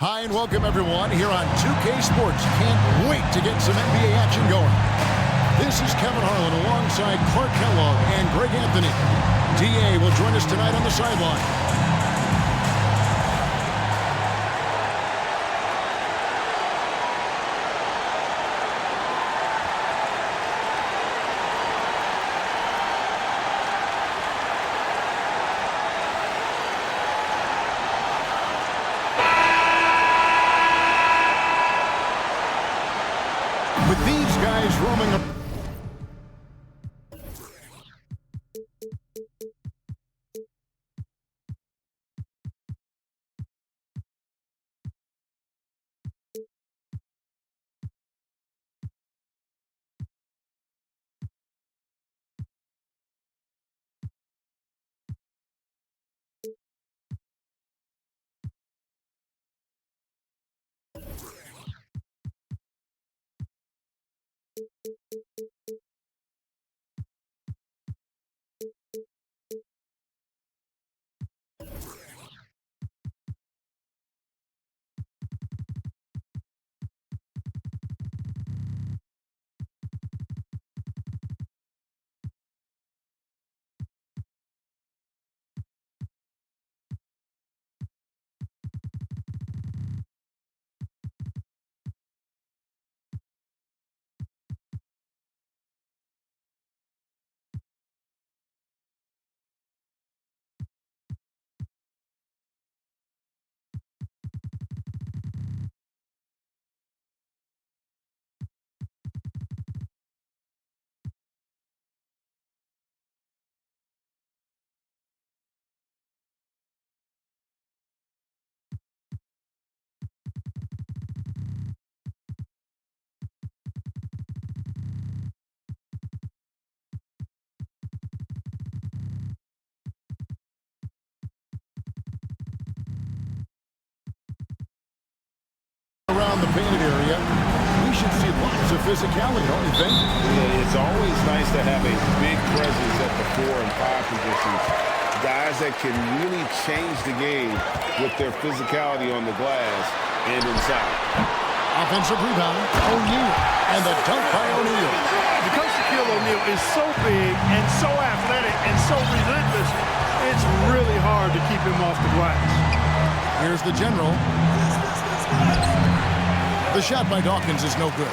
Hi and welcome everyone here on 2K Sports. Can't wait to get some NBA action going. This is Kevin Harlan alongside Clark Kellogg and Greg Anthony. DA will join us tonight on the sideline. With these guys roaming up. Around the painted area, we should see lots of physicality, don't you think? Yeah, it's always nice to have a big presence at the 4 and 5 positions. Guys that can really change the game with their physicality on the glass and inside. Offensive rebound, O'Neal, and the dunk by O'Neal. Because Shaquille O'Neal is so big and so athletic and so relentless, it's really hard to keep him off the glass. Here's the general. The shot by Dawkins is no good.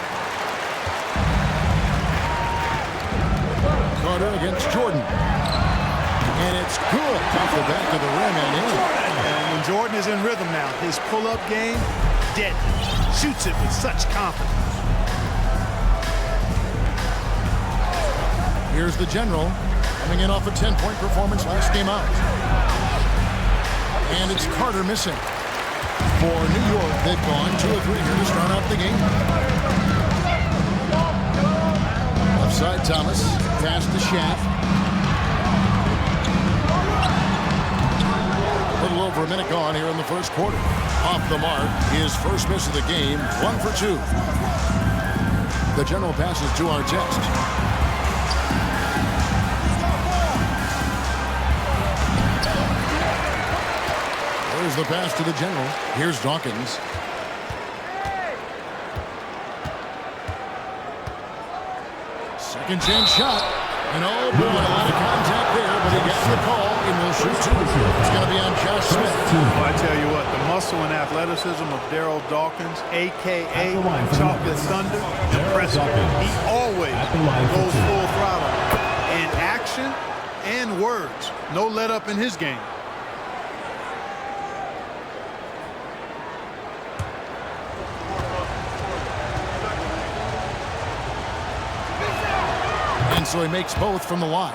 Carter against Jordan. And it's good off the back of the rim and in. And when Jordan is in rhythm now, his pull-up game, deadly. Shoots it with such confidence. Here's the general, coming in off a 10-point performance last game out. And it's Carter missing. For New York, they've gone 2 of 3 here to start out the game. Offside Thomas, pass to Shaq. A little over a minute gone here in the first quarter. Off the mark, his first miss of the game, 1 for 2. The general passes to our test. There's the pass to the general. Here's Dawkins. Second chance shot. And oh boy, a lot of contact there, but he gets the call and will shoot 2. It's going to be on Josh Smith. Well, I tell you what, the muscle and athleticism of Daryl Dawkins, a.k.a. Chocolate Thunder, impressive. He always goes full throttle in action and words. No let up in his game. And so he makes both from the line.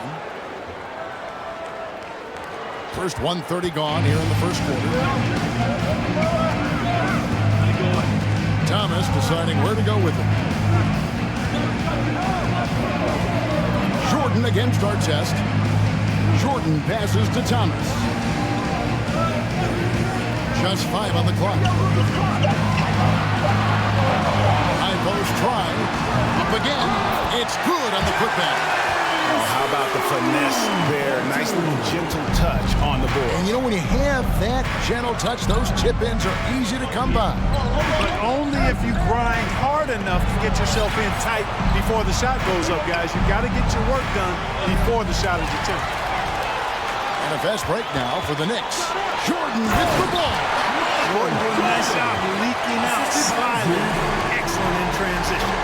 First 1:30 gone here in the first quarter. Thomas deciding where to go with it. Jordan against Artest. Jordan passes to Thomas. Just 5 on the clock. High post try. Up again. It's good on the putback. How about the finesse there. Nice little gentle touch on the board. And you know, when you have that gentle touch, those chip-ins are easy to come by. But only if you grind hard enough to get yourself in tight before the shot goes up, guys. You've got to get your work done before the shot is attempted. And a fast break now for the Knicks. Jordan with the ball. Jordan doing a nice job leaking out, sliding. Excellent in transition.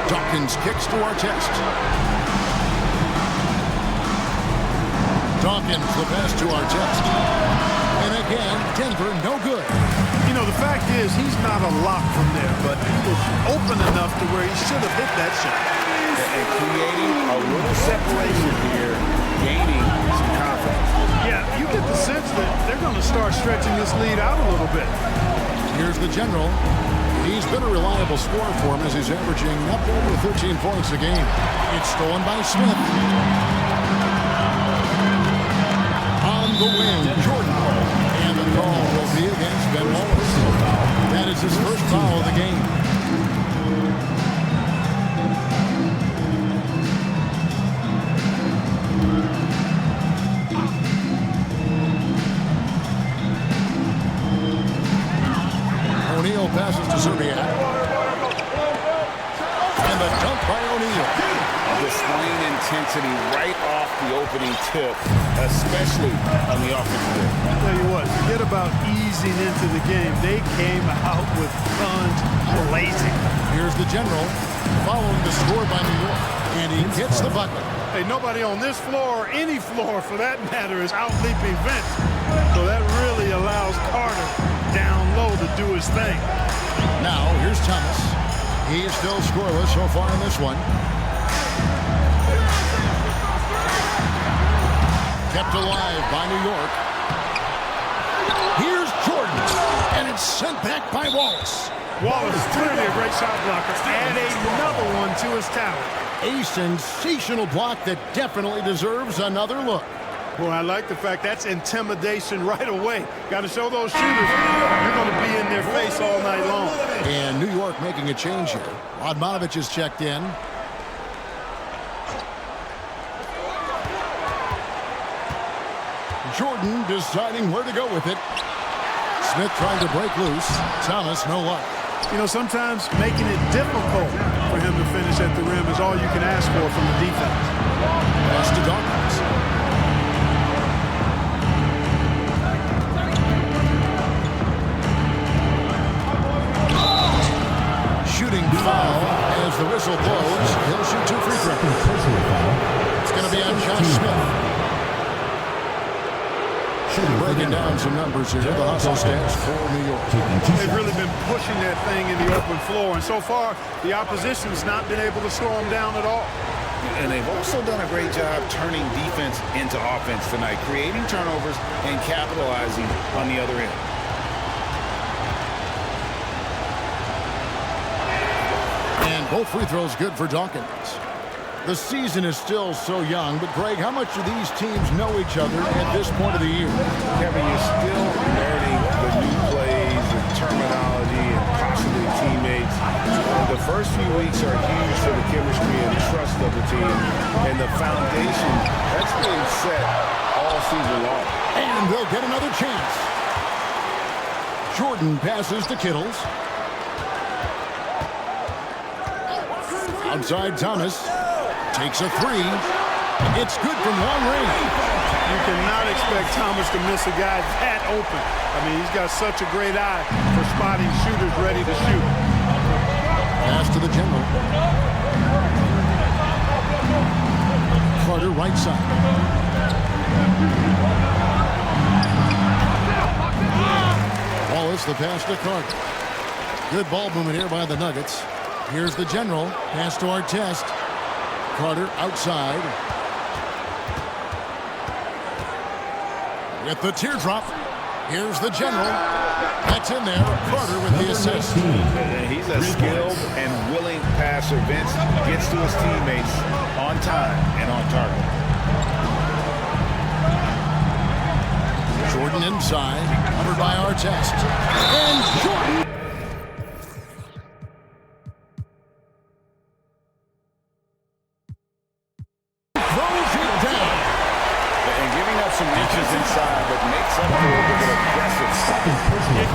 Dawkins kicks to Artest. Dawkins the pass to Artest. And again, Denver no good. You know, the fact is he's not a lock from there, but he was open enough to where he should have hit that shot. And creating a little separation here, gaining some confidence. Yeah, you get the sense that they're going to start stretching this lead out a little bit. Here's the general. He's been a reliable scorer for him as he's averaging up over 13 points a game. It's stolen by Smith. On the wing, Jordan. And the call will be against Ben Wallace. That is his first foul of the game. O'Neal passes to Zerbiak. And the dunk by O'Neal. Displaying intensity right off the opening tip, especially on the offensive end. I'll tell you what, forget about easing into the game. They came out with guns blazing. Here's the general, following the score by New York. And he gets the bucket. Hey, nobody on this floor or any floor for that matter is out leaping Vince. So that really allows Carter down low to do his thing. Now, here's Thomas. He is still scoreless so far in this one. Kept alive by New York. Here's Jordan. And it's sent back by Wallace. Wallace is clearly a great shot blocker. Add another one to his talent. A sensational block that definitely deserves another look. Well, I like the fact that's intimidation right away. Got to show those shooters you're going to be in their face all night long. And New York making a change here. Odmanovich is checked in. Jordan deciding where to go with it. Smith trying to break loose. Thomas, no luck. You know, sometimes making it difficult for him to finish at the rim is all you can ask for from the defense. Pass to Dawkins. Shooting foul as the whistle blows. He'll shoot 2 free throws. It's going to be on Josh Smith. Breaking down some numbers here. The hustle stats for New York. They've really been pushing that thing in the open floor, and so far the opposition's not been able to slow them down at all. And they've also done a great job turning defense into offense tonight, creating turnovers and capitalizing on the other end. And both free throws good for Dawkins. The season is still so young, but Greg, how much do these teams know each other at this point of the year? Kevin, you're still learning the new plays and terminology and possibly teammates. The first few weeks are huge for the chemistry and trust of the team, and the foundation that's being set all season long. And they'll get another chance. Jordan passes to Kittles. Outside Thomas. Takes a three. It's good from long range. You cannot expect Thomas to miss a guy that open. I mean, he's got such a great eye for spotting shooters ready to shoot. Pass to the general. Carter right side. Wallace the pass to Carter. Good ball movement here by the Nuggets. Here's the general. Pass to Artest. Carter outside. With the teardrop. Here's the general. That's in there. Carter with the assist. He's a skilled and willing passer. Vince gets to his teammates on time and on target. Jordan inside. Covered by Artest. And Jordan inside, but makes up for it with an aggressive stop.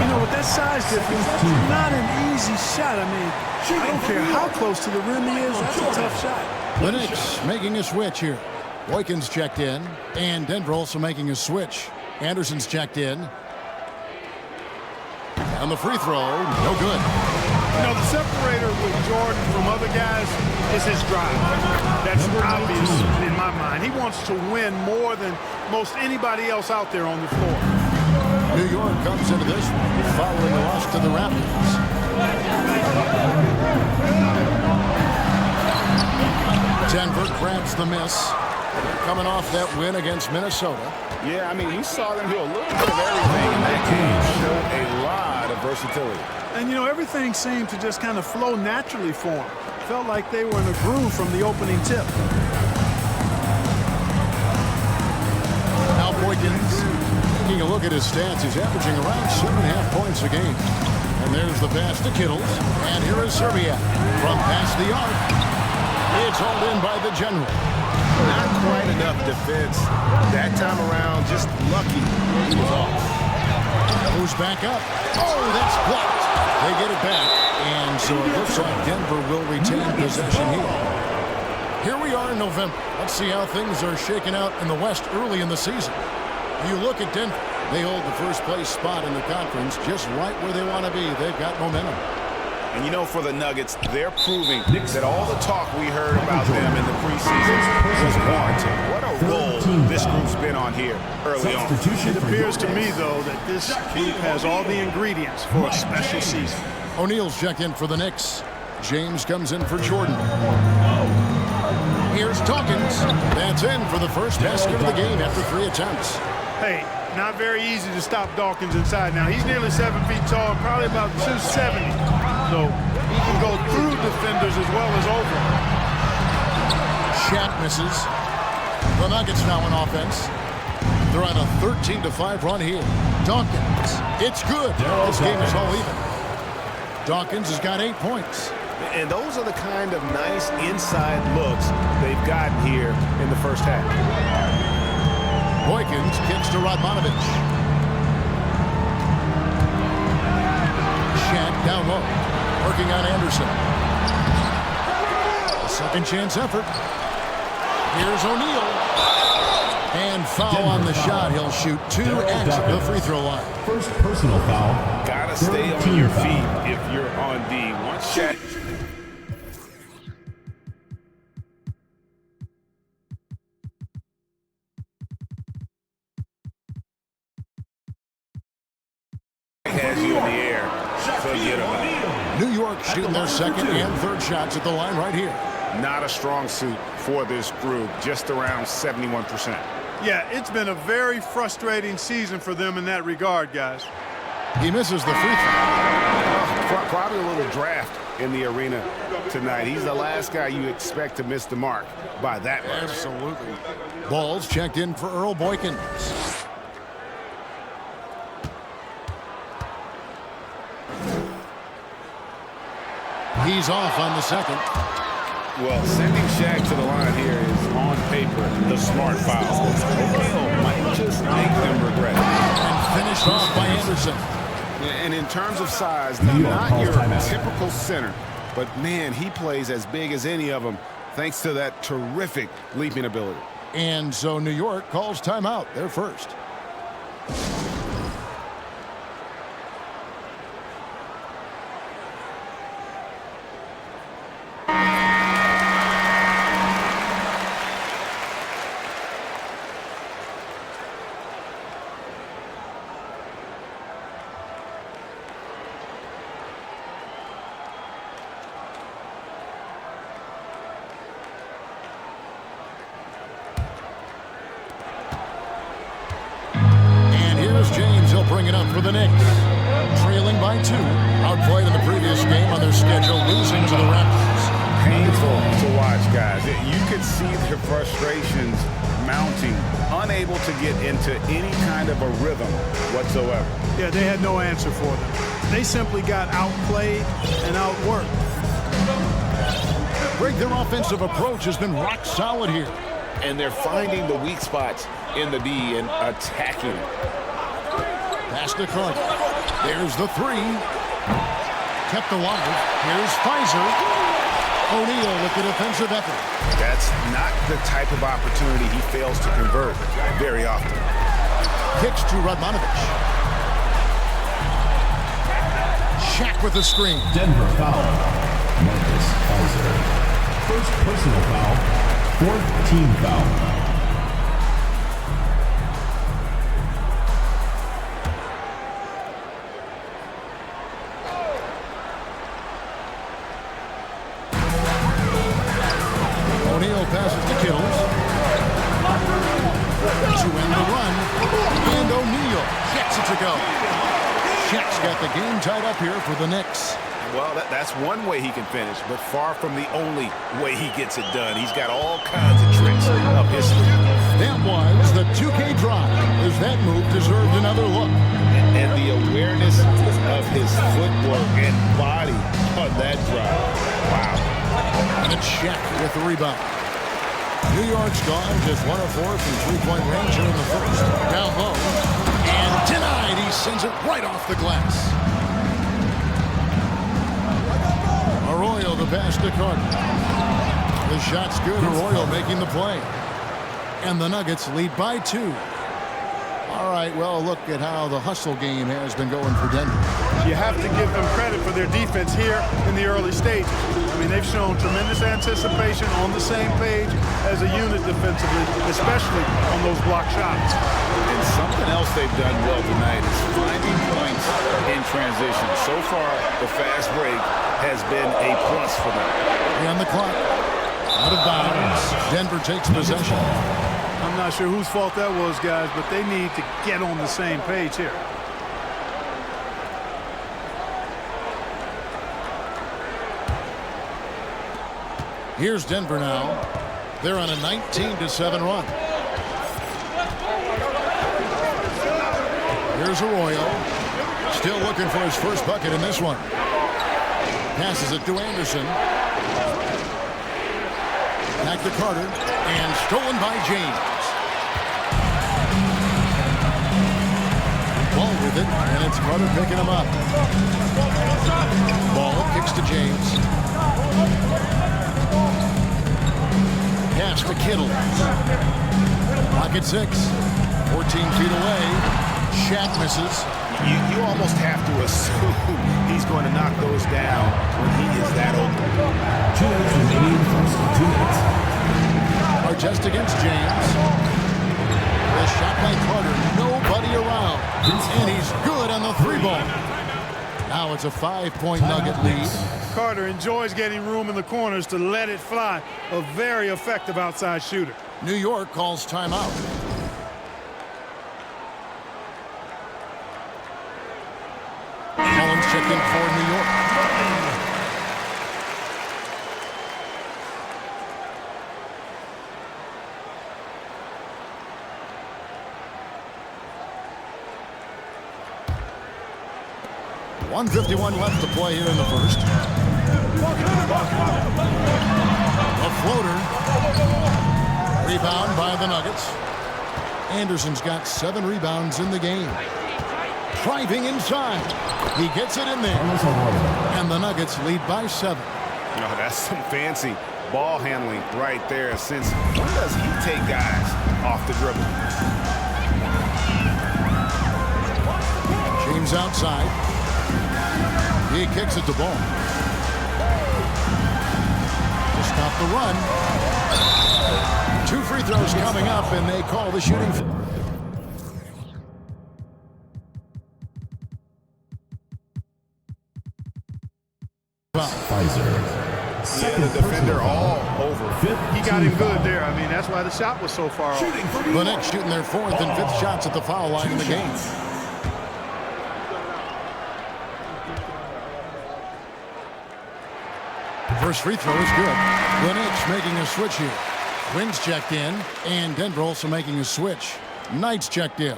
You know, with that size difference, that's not an easy shot. I mean, I don't care how close to the rim he is, that's a tough shot. The Knicks making a switch here. Boykin's checked in, and Denver also making a switch. Anderson's checked in. On the free throw, no good. You know, the separator with Jordan from other guys is his drive. That's obvious in my mind. He wants to win more than most anybody else out there on the floor. New York comes into this one following a loss to the Raptors. Denver grabs the miss. Coming off that win against Minnesota. Yeah, I mean, we saw them do a little bit of everything in that game. Showed a lot of versatility. And, you know, everything seemed to just kind of flow naturally for them. Felt like they were in a groove from the opening tip. Now Boykins, taking a look at his stats, he's averaging around 7.5 points a game. And there's the pass to Kittles. And here is Serbia from past the arc. It's hauled in by the general. Not quite enough defense that time around. Just lucky he was off. Goes back up. Oh, that's blocked. They get it back. And so it looks like Denver will retain possession here. Here we are in November. Let's see how things are shaking out in the West early in the season. You look at Denver. They hold the first place spot in the conference just right where they want to be. They've got momentum. And you know, for the Nuggets, they're proving that all the talk we heard about them in the preseason was warranted. What a role this group's been on here early on. It appears to me, though, that this group has all the ingredients for a special season. O'Neal's checked in for the Knicks. James comes in for Jordan. Here's Dawkins. That's in for the first basket of the game after 3 attempts. Hey, not very easy to stop Dawkins inside. Now, he's nearly 7 feet tall, probably about 270. So he can go through defenders as well as over. Shaq misses. The Nuggets now in offense. They're on a 13-5 run here. Dawkins. It's good. This game is all even. Dawkins has got 8 points. And those are the kind of nice inside looks they've gotten here in the first half. Boykins kicks to Radmanovic. Shaq down low. Working on Anderson. A second chance effort. Here's O'Neal. And foul on the shot. He'll shoot 2 at the free throw line. First personal foul. Gotta stay on your feet if you're on D. One shot. Has you in the air. Forget about it. New York shooting their second and third shots at the line right here. Not a strong suit for this group, just around 71%. Yeah, it's been a very frustrating season for them in that regard, guys. He misses the free throw. Probably a little draft in the arena tonight. He's the last guy you expect to miss the mark by that much. Absolutely. Ball's checked in for Earl Boykins. He's off on the second. Well, sending Shaq to the line here is on paper the smart foul. O'Neal might just make them regret it. And finished off by Anderson. And in terms of size, not your typical center, but man, he plays as big as any of them thanks to that terrific leaping ability. And so New York calls timeout. They're first. James, he'll bring it up for the Knicks. Trailing by 2. Outplayed in the previous game on their schedule, losing to the Raptors. Painful to watch, guys. You could see their frustrations mounting, unable to get into any kind of a rhythm whatsoever. Yeah, they had no answer for them. They simply got outplayed and outworked. Greg, their offensive approach has been rock solid here. And they're finding the weak spots in the D and attacking. Pass to Clark. There's the three. Kept alive. Here's Pfizer. O'Neal with the defensive effort. That's not the type of opportunity he fails to convert very often. Kicks to Radmanovich. Shaq with the screen. Denver foul. Marcus Pfizer. First personal foul. Fourth team foul. O'Neal passes to Kittles. To end the run. And O'Neal gets it to go. Shaq's got the game tied up here for the Knicks. Well, that's one way he can finish, but far from the only way he gets it done. He's got all kinds of tricks up his sleeve. That was the 2K drive, as that move deserved another look. And the awareness of his footwork and body on that drive. Wow. And it's Shaq with the rebound. New York's gone just 1 of 4 from three-point range here in the first. Down low. And denied. He sends it right off the glass. Arroyo the pass to Carter. The shot's good. Arroyo making the play. And the Nuggets lead by 2. All right, well, look at how the hustle game has been going for Denver. You have to give them credit for their defense here in the early stages. I mean, they've shown tremendous anticipation, on the same page as a unit defensively, especially on those block shots. And something else they've done well tonight is finding points in transition. So far, the fast break has been a plus for them. And the clock. Out of bounds. Denver takes possession. I'm not sure whose fault that was, guys, but they need to get on the same page here. Here's Denver now. They're on a 19-7 run. Here's Arroyo. Still looking for his first bucket in this one. Passes it to Anderson. Back to Carter. And stolen by James. Ball with it, and it's Carter picking him up. Ball kicks to James. Pass to Kittle. Pocket 6. 14 feet away. Shaq misses. You almost have to assume he's going to knock those down when he is that open. 2 minutes remaining, first 2 minutes. Artest against James. The shot by Carter. Nobody around. And he's good on the 3-ball. Now it's a 5-point Nugget lead. Carter enjoys getting room in the corners to let it fly. A very effective outside shooter. New York calls timeout. Collins checked in for New York. .151 left to play here in the first. A floater. Rebound by the Nuggets. Anderson's got 7 rebounds in the game. Driving inside. He gets it in there. And the Nuggets lead by 7. Oh, that's some fancy ball handling right there. Since when does he take guys off the dribble? James outside. He kicks it to Ball. To stop the run. 2 free throws coming up, and they call the shooting. Pfizer. Second defender all over. He got him good there. I mean, that's why the shot was so far off. The Knicks shooting their 4th and 5th shots at the foul line in the game. First free throw is good. The Knicks making a switch here. Quinn's checked in, and Denver also making a switch. Knight's checked in.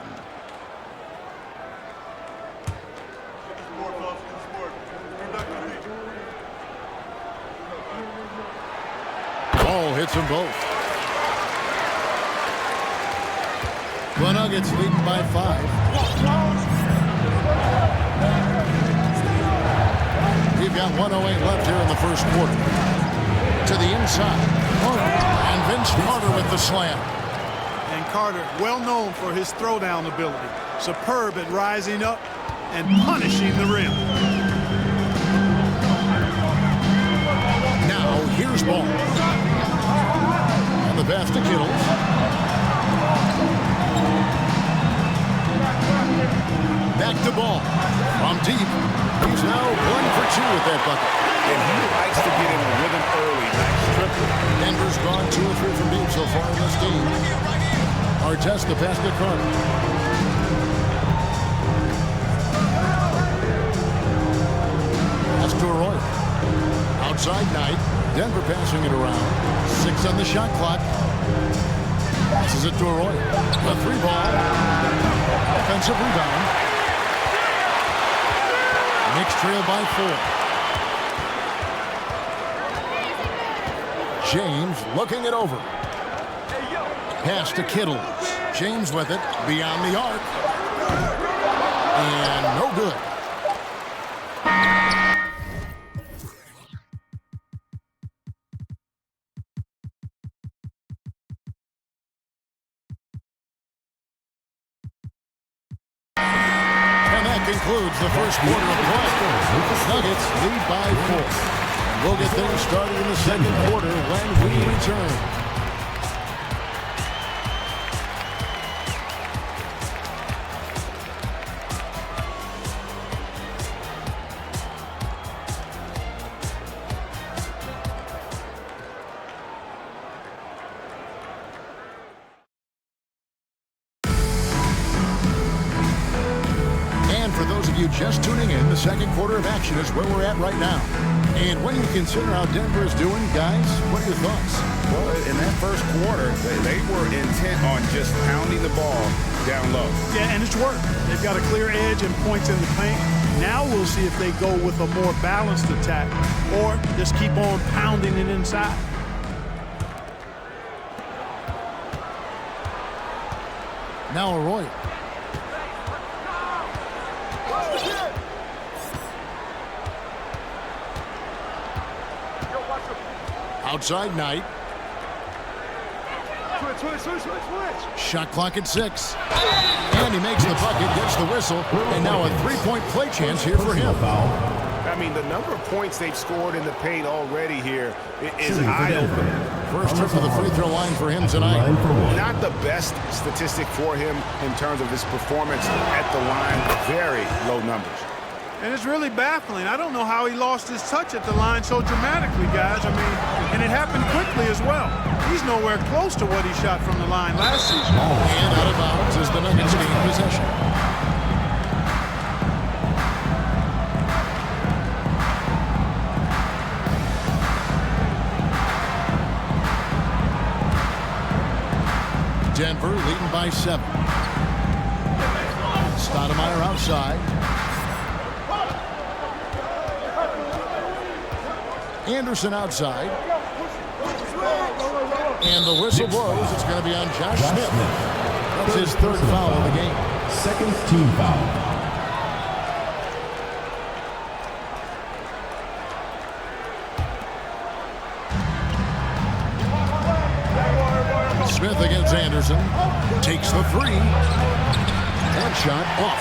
Ball hits them both. The Nuggets leading by 5. We've got 1:08 left here in the first quarter. To the inside. And Vince Carter with the slam. And Carter, well known for his throwdown ability. Superb at rising up and punishing the rim. Now, here's ball. And the pass to Kittles. Back to ball. From deep. He's now 1 for 2 with that bucket. And he likes to get in a rhythm early. Nice triple. Denver's gone 2 or 3 from deep so far in this game. Artest the pass to Carter. Pass to Arroyo. Outside Knight. Denver passing it around. 6 on the shot clock. Passes it to Arroyo. A 3-ball. Offensive rebound. Knicks trail by 4. James looking it over. Pass to Kittles. James with it beyond the arc. And no good. And that concludes the first quarter of play. Nuggets lead by 4. We'll get things started in the second quarter when we return. Just tuning in, the second quarter of action is where we're at right now. And when you consider how Denver is doing, guys, what are your thoughts? Well, in that first quarter, they were intent on just pounding the ball down low. Yeah, and it's worked. They've got a clear edge and points in the paint. Now we'll see if they go with a more balanced attack or just keep on pounding it inside. Now Arroyo. Outside Knight. Switch. Shot clock at 6. And he makes the bucket, gets the whistle, and now a 3-point play chance here for him. I mean, the number of points they've scored in the paint already here is eye-opening. First trip to the free throw line for him tonight. Not the best statistic for him in terms of his performance at the line. Very low numbers. And it's really baffling. I don't know how he lost his touch at the line so dramatically, guys. I mean, and it happened quickly as well. He's nowhere close to what he shot from the line last season. And out of bounds as the Nuggets gain possession. Denver leading by 7. Stoudemire outside. Anderson outside. And the whistle blows. It's going to be on Josh Smith. That's his 3rd foul of the game. Second team foul. Smith against Anderson. Takes the 3. That shot off.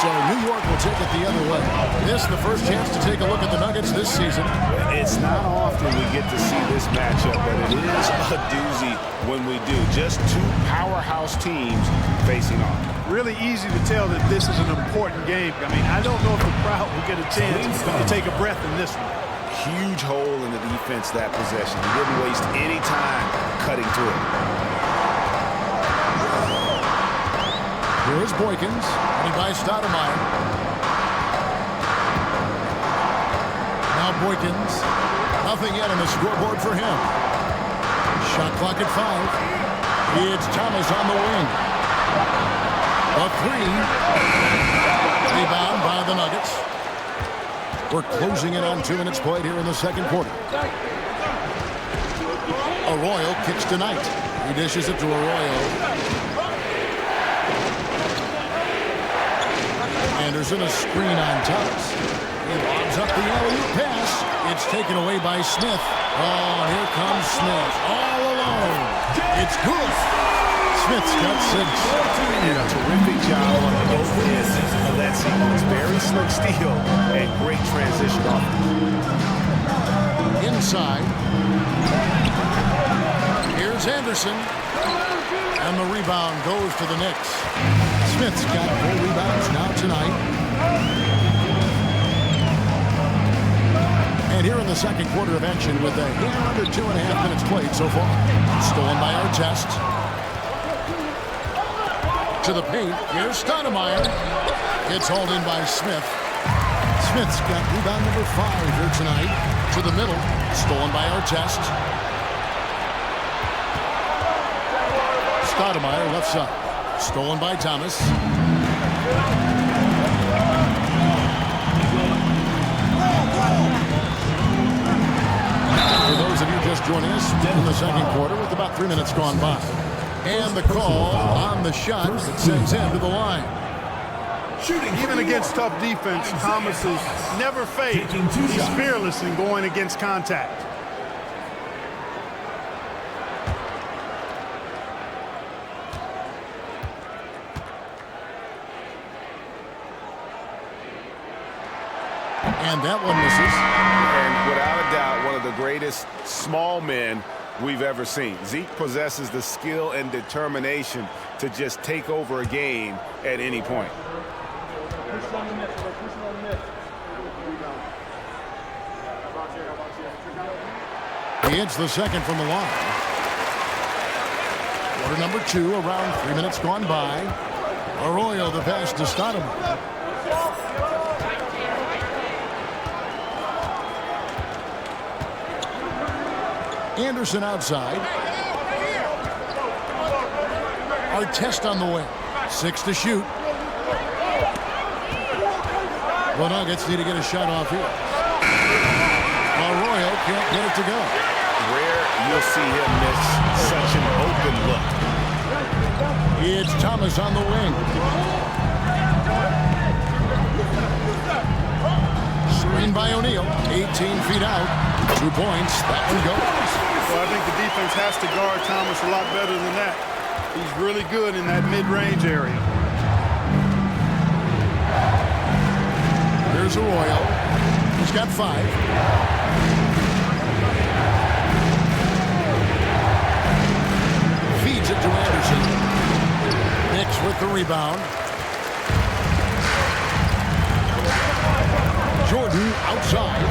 So New York will take it the other way. This the first chance to take a look at the Nuggets this season. It's not often we get to see this matchup, but it is a doozy when we do. Just 2 powerhouse teams facing off. Really easy to tell that this is an important game. I mean, I don't know if the crowd will get a chance to take a breath in this one. Huge hole in the defense that possession. He didn't waste any time cutting to it. Here is Boykins, running by Stoudemire. Now Boykins, nothing yet on the scoreboard for him. Shot clock at 5. It's Thomas on the wing. A 3. Rebound by the Nuggets. We're closing in on 2 minutes played here in the second quarter. Arroyo kicks to Knight. He dishes it to Arroyo. Anderson, a screen on Thomas. He lobs up the alley-oop pass. It's taken away by Smith. Oh, here comes Smith. All alone. It's good. Smith's got 6. And a terrific job on the both ends of that sequence. Very slick steal and great transition off. Inside. Here's Anderson. And the rebound goes to the Knicks. Smith's got 4 rebounds now tonight. And here in the second quarter of action with a hair under 2.5 minutes played so far. Stolen by Artest. To the paint. Here's Stoudemire. It's hauled in by Smith. Smith's got rebound number 5 here tonight. To the middle. Stolen by Artest. Stoudemire left side. Stolen by Thomas. For those of you just joining us in the second quarter with about 3 minutes gone by. And the call on the shot that sends him to the line. Even against tough defense, Thomas is never fazed. He's fearless in going against contact. And that one misses. And without a doubt, one of the greatest small men we've ever seen. Zeke possesses the skill and determination to just take over a game at any point. He hits the second from the line. Quarter number 2, around 3 minutes gone by. Arroyo the pass to Stoudemire. Anderson outside. Artest on the wing. 6 to shoot. The Nuggets need to get a shot off here. Arroyo can't get it to go. Rare you'll see him miss such an open look. It's Thomas on the wing. Screen by O'Neal. 18 feet out. 2 points. That one goes. Well, I think the defense has to guard Thomas a lot better than that. He's really good in that mid-range area. Here's Arroyo. He's got 5. Feeds it to Anderson. Knicks with the rebound. Jordan outside.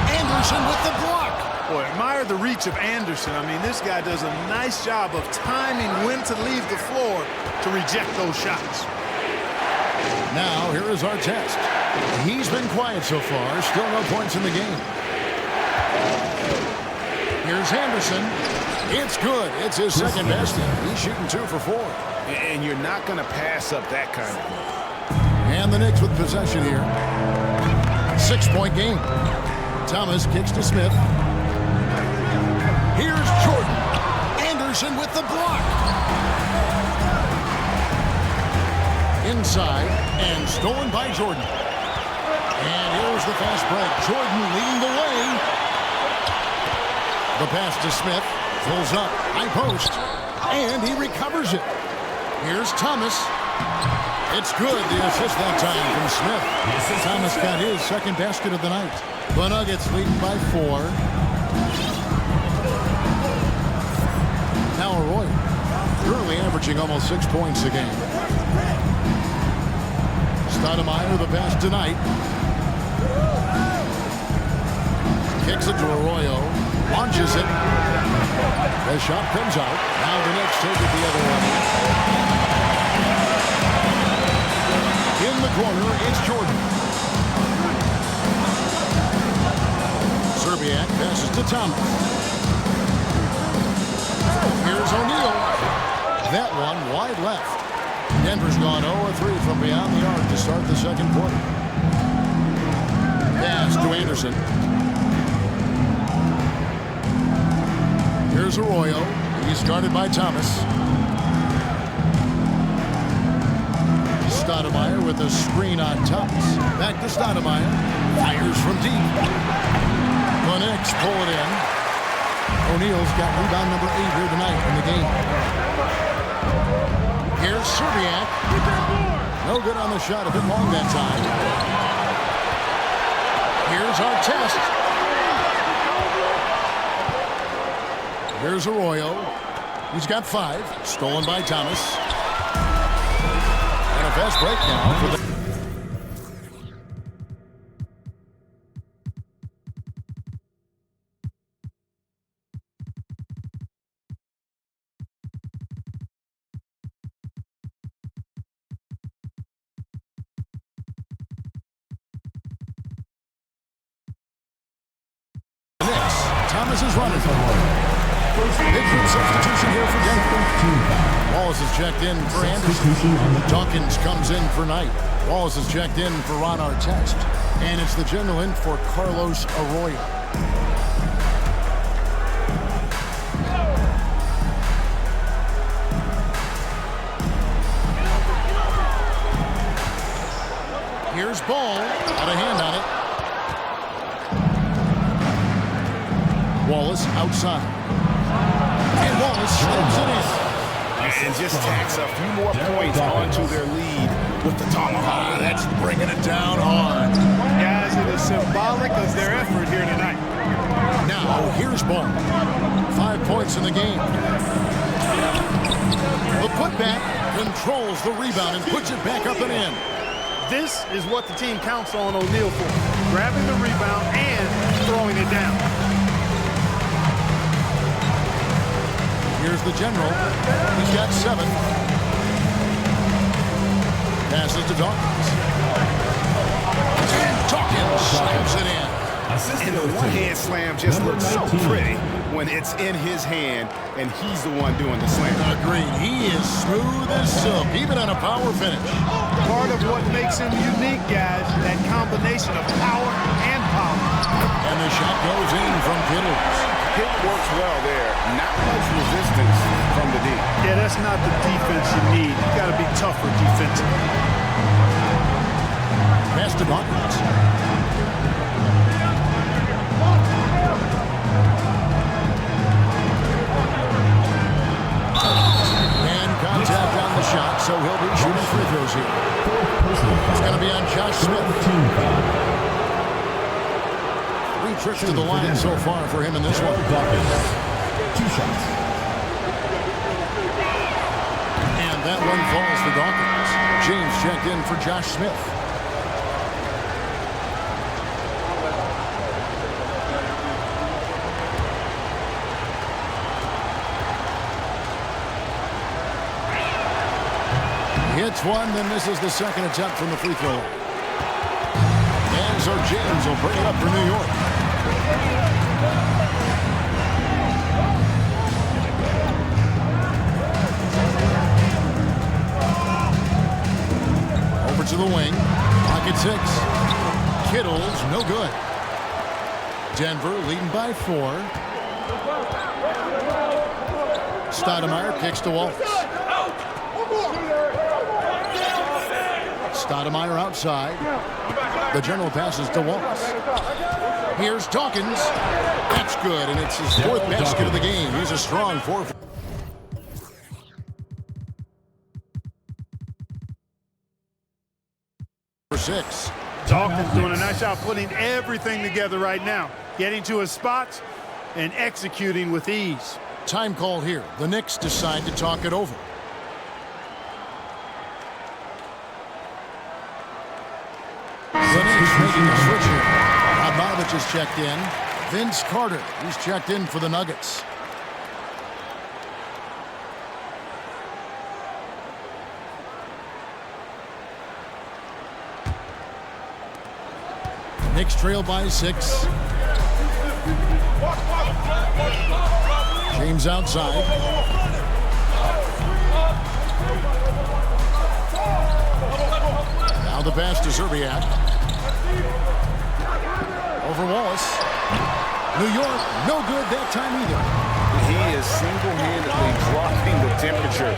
Anderson with the block. Boy, admire the reach of Anderson. I mean, this guy does a nice job of timing when to leave the floor to reject those shots. Now, here is Artest. He's been quiet so far. Still no points in the game. Here's Anderson. It's good. It's his second best. He's shooting 2 for 4. And you're not going to pass up that kind of thing. And the Knicks with possession here. 6-point game. Thomas kicks to Smith. Here's Jordan. Anderson with the block. Inside and stolen by Jordan. And here's the fast break. Jordan leading the way. The pass to Smith. Pulls up. High post. And he recovers it. Here's Thomas. It's good. The assist that time from Smith. Thomas got his second basket of the night. The Nuggets leading by 4. Now Arroyo currently averaging almost 6 points a game. Stoudemire the pass tonight. Kicks it to Arroyo. Launches it. The shot comes out. Now the Knicks take it the other way. In the corner, it's Jordan. Serbiak passes to Thomas. Here's O'Neal. That one wide left. Denver's gone 0-3 from beyond the arc to start the second quarter. Pass to Anderson. Here's Arroyo. He's guarded by Thomas. Stoudemire with a screen on Thomas. Back to Stoudemire. Fires from deep. The Knicks pull it in. O'Neal's got rebound number 8 here tonight in the game. Here's Serbiak. No good on the shot. A bit long that time. Here's Artest. Here's Arroyo. He's got 5. Stolen by Thomas. And a fast break now for the... Thomas is running. Big substitution here for Denver. Wallace has checked in for Anderson. Dawkins comes in for Knight. Wallace has checked in for Ron Artest. And it's the general in for Carlos Arroyo. Here's Ball. Got a hand on it. Wallace outside. And Wallace slams it in. And just tacks a few more points onto their lead with the tomahawk. That's bringing it down hard. Guys, it is symbolic of their effort here tonight. Now, here's Ball. 5 points in the game. The putback controls the rebound and puts it back up and in. This is what the team counts on O'Neal for. Grabbing the rebound and throwing it down. Here's the general. He's got 7. Passes to Dawkins. And Dawkins slams it in. And the one-hand slam just looks so pretty when it's in his hand and he's the one doing the slam. Agreed. He is smooth as silk, even on a power finish. Part of what makes him unique, guys, that combination of power and power. And the shot goes in from Kittles. Hit works well there. Not much resistance from the D. Yeah, that's not the defense you need. You got to be tougher defensively. Pass to Dawkins. And contact on the shot, so he'll be shooting free throws here. It's going to be on Josh Smith. 3 trips to the line so far for him in this one. 2 shots. And that one falls for Dawkins. James checked in for Josh Smith. Hits one, then misses the second attempt from the free throw line. And so James will bring it up for New York. Over to the wing. Pocket 6. Kittles, no good. Denver leading by 4. Stoudemire kicks to Wallace. Stoudemire outside. The general passes to Wallace. Here's Dawkins. That's good, and it's his 4th basket of the game. He's a strong 4. For 6. Dawkins doing a nice job putting everything together right now. Getting to his spots and executing with ease. Time call here. The Knicks decide to talk it over. The Knicks making a switch here. Bogdanovich has checked in. Vince Carter, he's checked in for the Nuggets. Knicks trail by 6. James outside. Now the pass to Serbiak. Over Wallace. New York, no good that time either. He is single-handedly dropping the temperature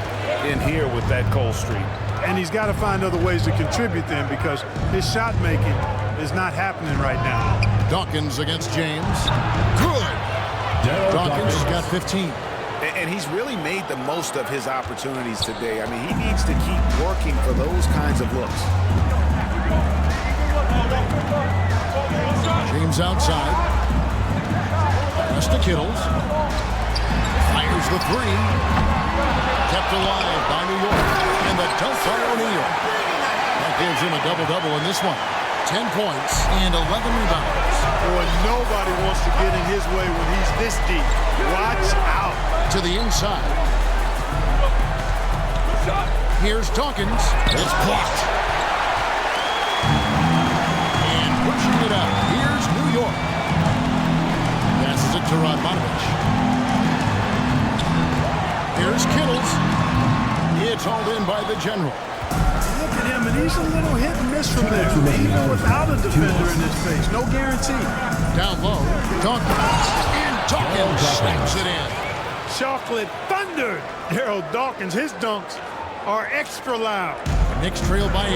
in here with that cold streak. And he's got to find other ways to contribute then, because his shot making is not happening right now. Dawkins against James. Good. Dawkins has got 15. And he's really made the most of his opportunities today. I mean, he needs to keep working for those kinds of looks. James outside. Pass to Kittles. Fires the three. Kept alive by New York. And the dunk by O'Neal. That gives him a double-double in this one. 10 points and 11 rebounds. Boy, nobody wants to get in his way when he's this deep. Watch out. To the inside. Here's Dawkins. It's blocked. And pushing it up. Here's New York. Passes it to Radmanovich. Here's Kittles. It's hauled in by the general. Look at him, and he's a little hit and miss from there. Even without a defender in his face. No guarantee. Down low. Dawkins. And Dawkins slams it in. Chocolate thunder. Daryl Dawkins, his dunks are extra loud. Knicks trail by 8.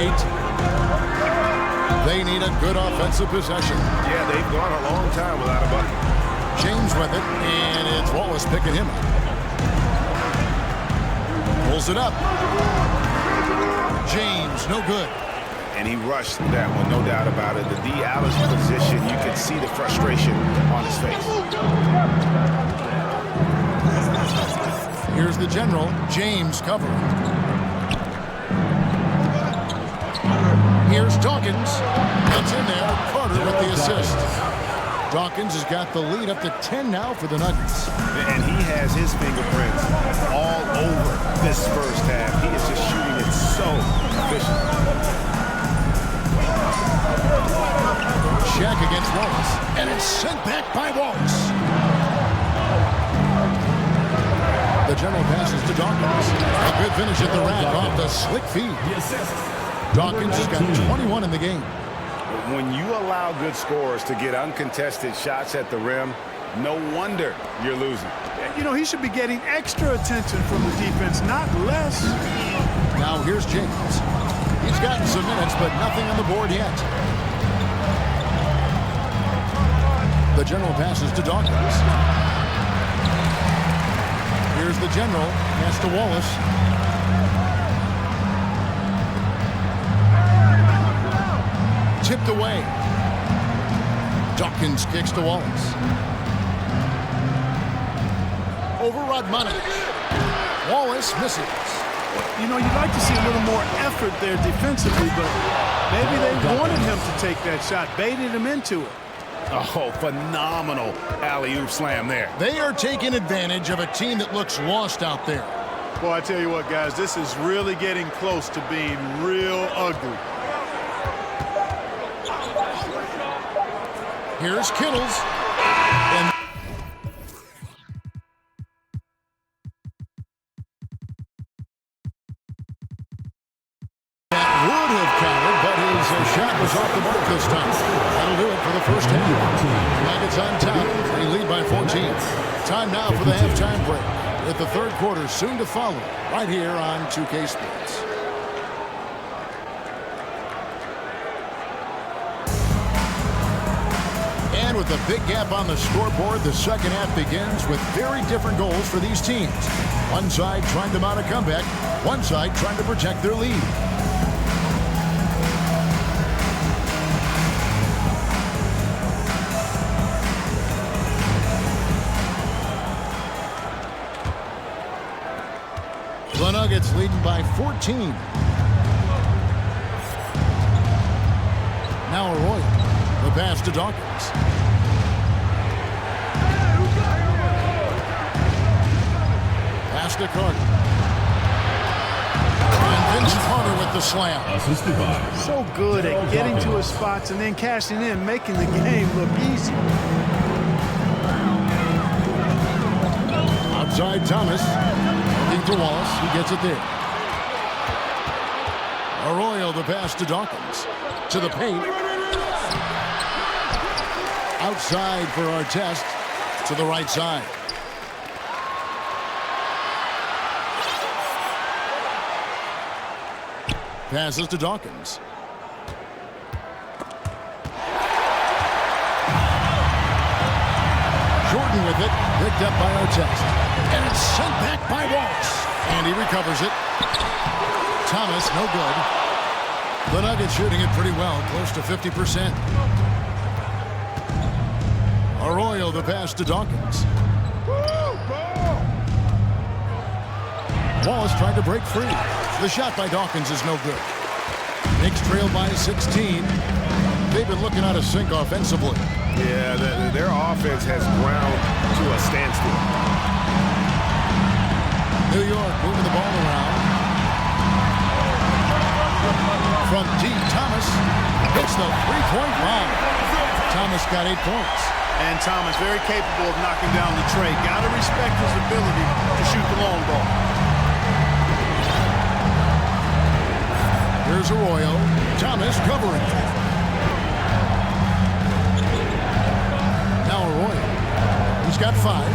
They need a good offensive possession. Yeah, they've gone a long time without a bucket. James with it, and it's Wallace picking him up. Pulls it up. James, no good. And he rushed that one, no doubt about it. The D. Alice position, you could see the frustration on his face. Here's the general, James covering. Here's Dawkins. It's in there. Carter with the assist. Dawkins has got the lead up to 10 now for the Nuggets. And he has his fingerprints all over this first half. He is just shooting it so efficient. Shaq against Wallace. And it's sent back by Wallace. The general passes to Dawkins. A good finish at the rack off the slick feed. Dawkins has got 21 in the game. When you allow good scorers to get uncontested shots at the rim, no wonder you're losing. You know, he should be getting extra attention from the defense, not less. Now here's James. He's gotten some minutes, but nothing on the board yet. The general passes to Dawkins. Here's the general. Pass to Wallace. Tipped away. Dawkins kicks to Wallace. Over Radmanovich. Wallace misses. You know, you'd like to see a little more effort there defensively, but maybe they wanted him to take that shot, baited him into it. Oh, phenomenal alley-oop slam there. They are taking advantage of a team that looks lost out there. Boy, I tell you what, guys, this is really getting close to being real ugly. Here's Kittles. And that would have counted, but his shot was off the mark this time. That'll do it for the first half. Nuggets on top. They lead by 14. Time now for the halftime break, with the third quarter soon to follow, right here on 2K Sports. And with a big gap on the scoreboard, the second half begins with very different goals for these teams. One side trying to mount a comeback, one side trying to protect their lead. The Nuggets leading by 14. Now Arroyo. The pass to Dawkins. Pass to Carter. And Vince Carter with the slam. So good at getting to his spots and then cashing in, making the game look easy. Outside Thomas. Looking to Wallace. He gets it there. Arroyo the pass to Dawkins. To the paint. Outside for Artest. To the right side. Passes to Dawkins. Jordan with it. Picked up by Artest. And it's sent back by Walsh. And he recovers it. Thomas, no good. The Nuggets shooting it pretty well, close to 50%. Arroyo the pass to Dawkins. Wallace tried to break free. The shot by Dawkins is no good. Knicks trail by 16. They've been looking out of sync offensively. Yeah, their offense has ground to a standstill. New York moving the ball around. From deep, Thomas hits the three-point bomb. Thomas got 8 points. And Thomas very capable of knocking down the tray. Got to respect his ability to shoot the long ball. Here's Arroyo. Thomas covering. Now Arroyo. He's got 5.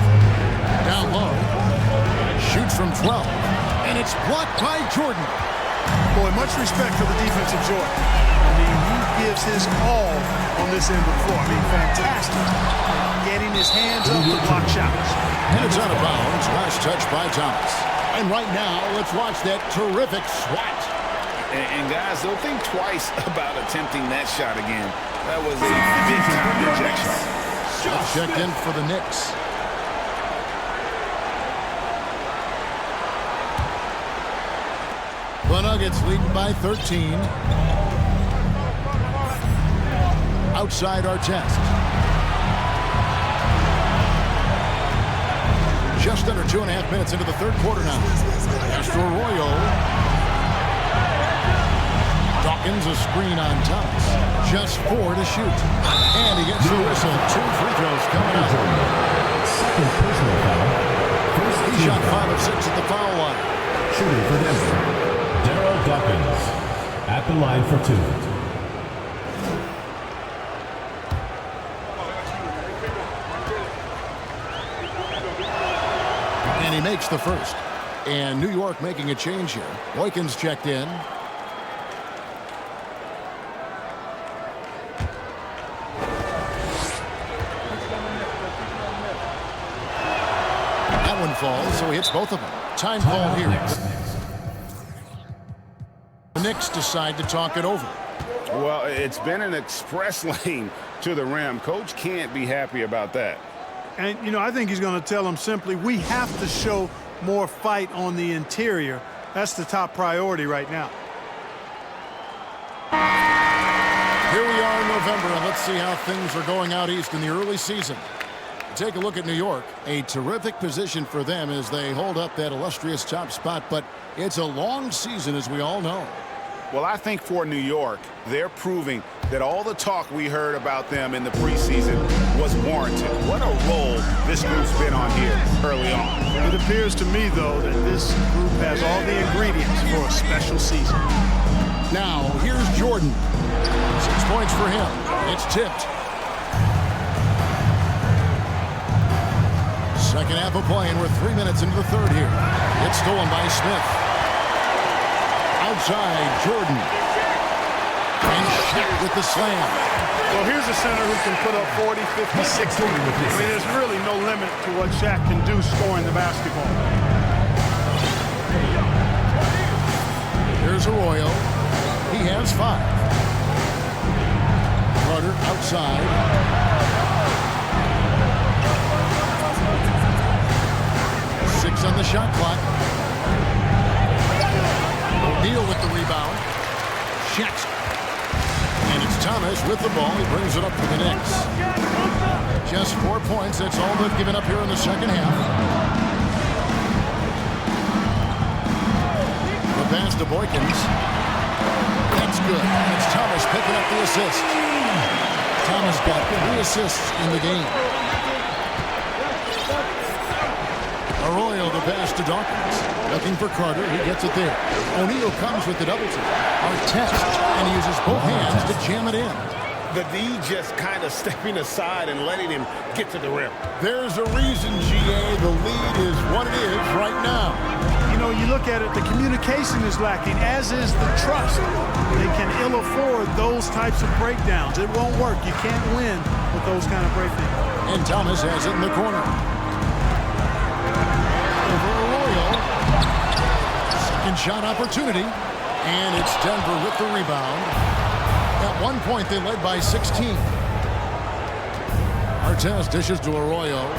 Down low. Shoots from 12. And it's blocked by Jordan. Boy, much respect for the defensive Jordan. I mean, he gives his all on this end of the floor. I mean, fantastic. Getting his hands up to block shots. And it's out of bounds. Last touch by Thomas. And right now, let's watch that terrific swat. And guys, don't think twice about attempting that shot again. That was a big-time rejection. Checked in for the Knicks. The Nuggets leading by 13. Outside Artest. Just under 2.5 minutes into the third quarter now. After Arroyo. Dawkins a screen on Thomas. Just 4 to shoot. And he gets the whistle. 2 free throws coming up. Second personal foul. He shot 5 of 6 at the foul line. Shooting for Denver, Dawkins at the line for 2. And he makes the first. And New York making a change here. Boykins checked in. That one falls, so he hits both of them. Time call here. The Knicks decide to talk it over. Well, it's been an express lane to the rim. Coach can't be happy about that. And, you know, I think he's going to tell them simply, we have to show more fight on the interior. That's the top priority right now. Here we are in November, and let's see how things are going out east in the early season. Take a look at New York. A terrific position for them as they hold up that illustrious top spot, but it's a long season, as we all know. Well, I think for New York, they're proving that all the talk we heard about them in the preseason was warranted. What a role this group's been on here early on. It appears to me, though, that this group has all the ingredients for a special season. Now, here's Jordan. 6 points for him. It's tipped. Second half of play, and we're 3 minutes into the third here. It's stolen by Smith. Outside, Jordan. And Shaq with the slam. Well, here's a center who can put up 40, 50, 60. I mean, there's really no limit to what Shaq can do scoring the basketball. Here's Arroyo. He has 5. Carter outside. On the shot clock. O'Neal with the rebound. Shaq. And it's Thomas with the ball. He brings it up for the Knicks. Just 4 points. That's all they've given up here in the second half. The pass to Boykins. That's good. It's Thomas picking up the assist. Thomas got 3 assists in the game. Arroyo the pass to Dawkins. Looking for Carter. He gets it there. O'Neal comes with the double team. Artest. And he uses both hands to jam it in. The D just kind of stepping aside and letting him get to the rim. There's a reason, GA, the lead is what it is right now. You know, you look look at it, the communication is lacking, as is the trust. They can ill afford those types of breakdowns. It won't work. You can't win with those kind of breakdowns. And Thomas has it in the corner. Over Arroyo. Second shot opportunity. And it's Denver with the rebound. At one point, they led by 16. Artest dishes to Arroyo.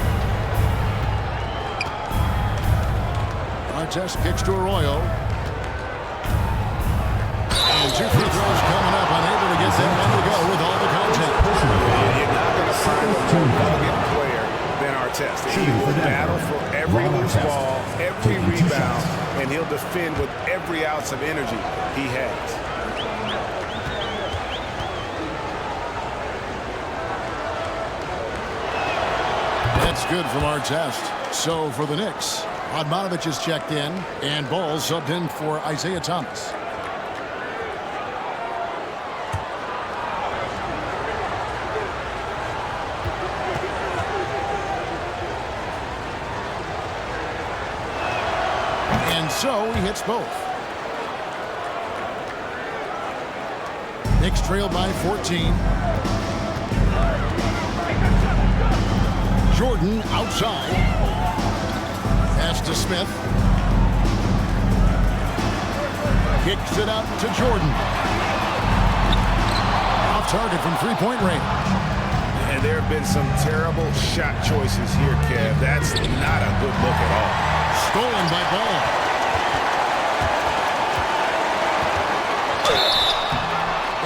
Artest kicks to Arroyo. And 2 free throws coming up. Unable to get that one to go with all the contact. You're not going to find a more rugged player than Artest. He will battle for every loose ball, every rebound, and he'll defend with every ounce of energy he has. That's good from Artest. So for the Knicks, Radmanovich is checked in, and Ball subbed in for Isaiah Thomas. And so he hits both. Knicks trail by 14. Jordan outside. Pass to Smith. Kicks it out to Jordan. Off target from three-point range. And there have been some terrible shot choices here, Kev. That's not a good look at all. Stolen by Ball.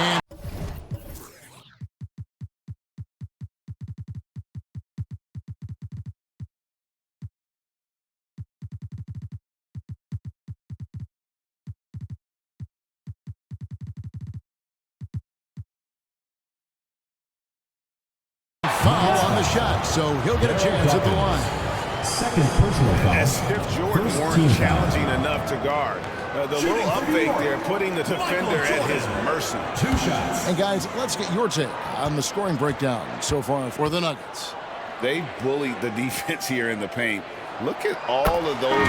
And foul on the shot, so he'll get a chance at the line. Second personal foul. As if Jordan weren't challenging enough to guard. The little up fake there, putting the defender at his mercy. 2 shots. And guys, let's get your take on the scoring breakdown so far for the Nuggets. They bullied the defense here in the paint. Look at all of those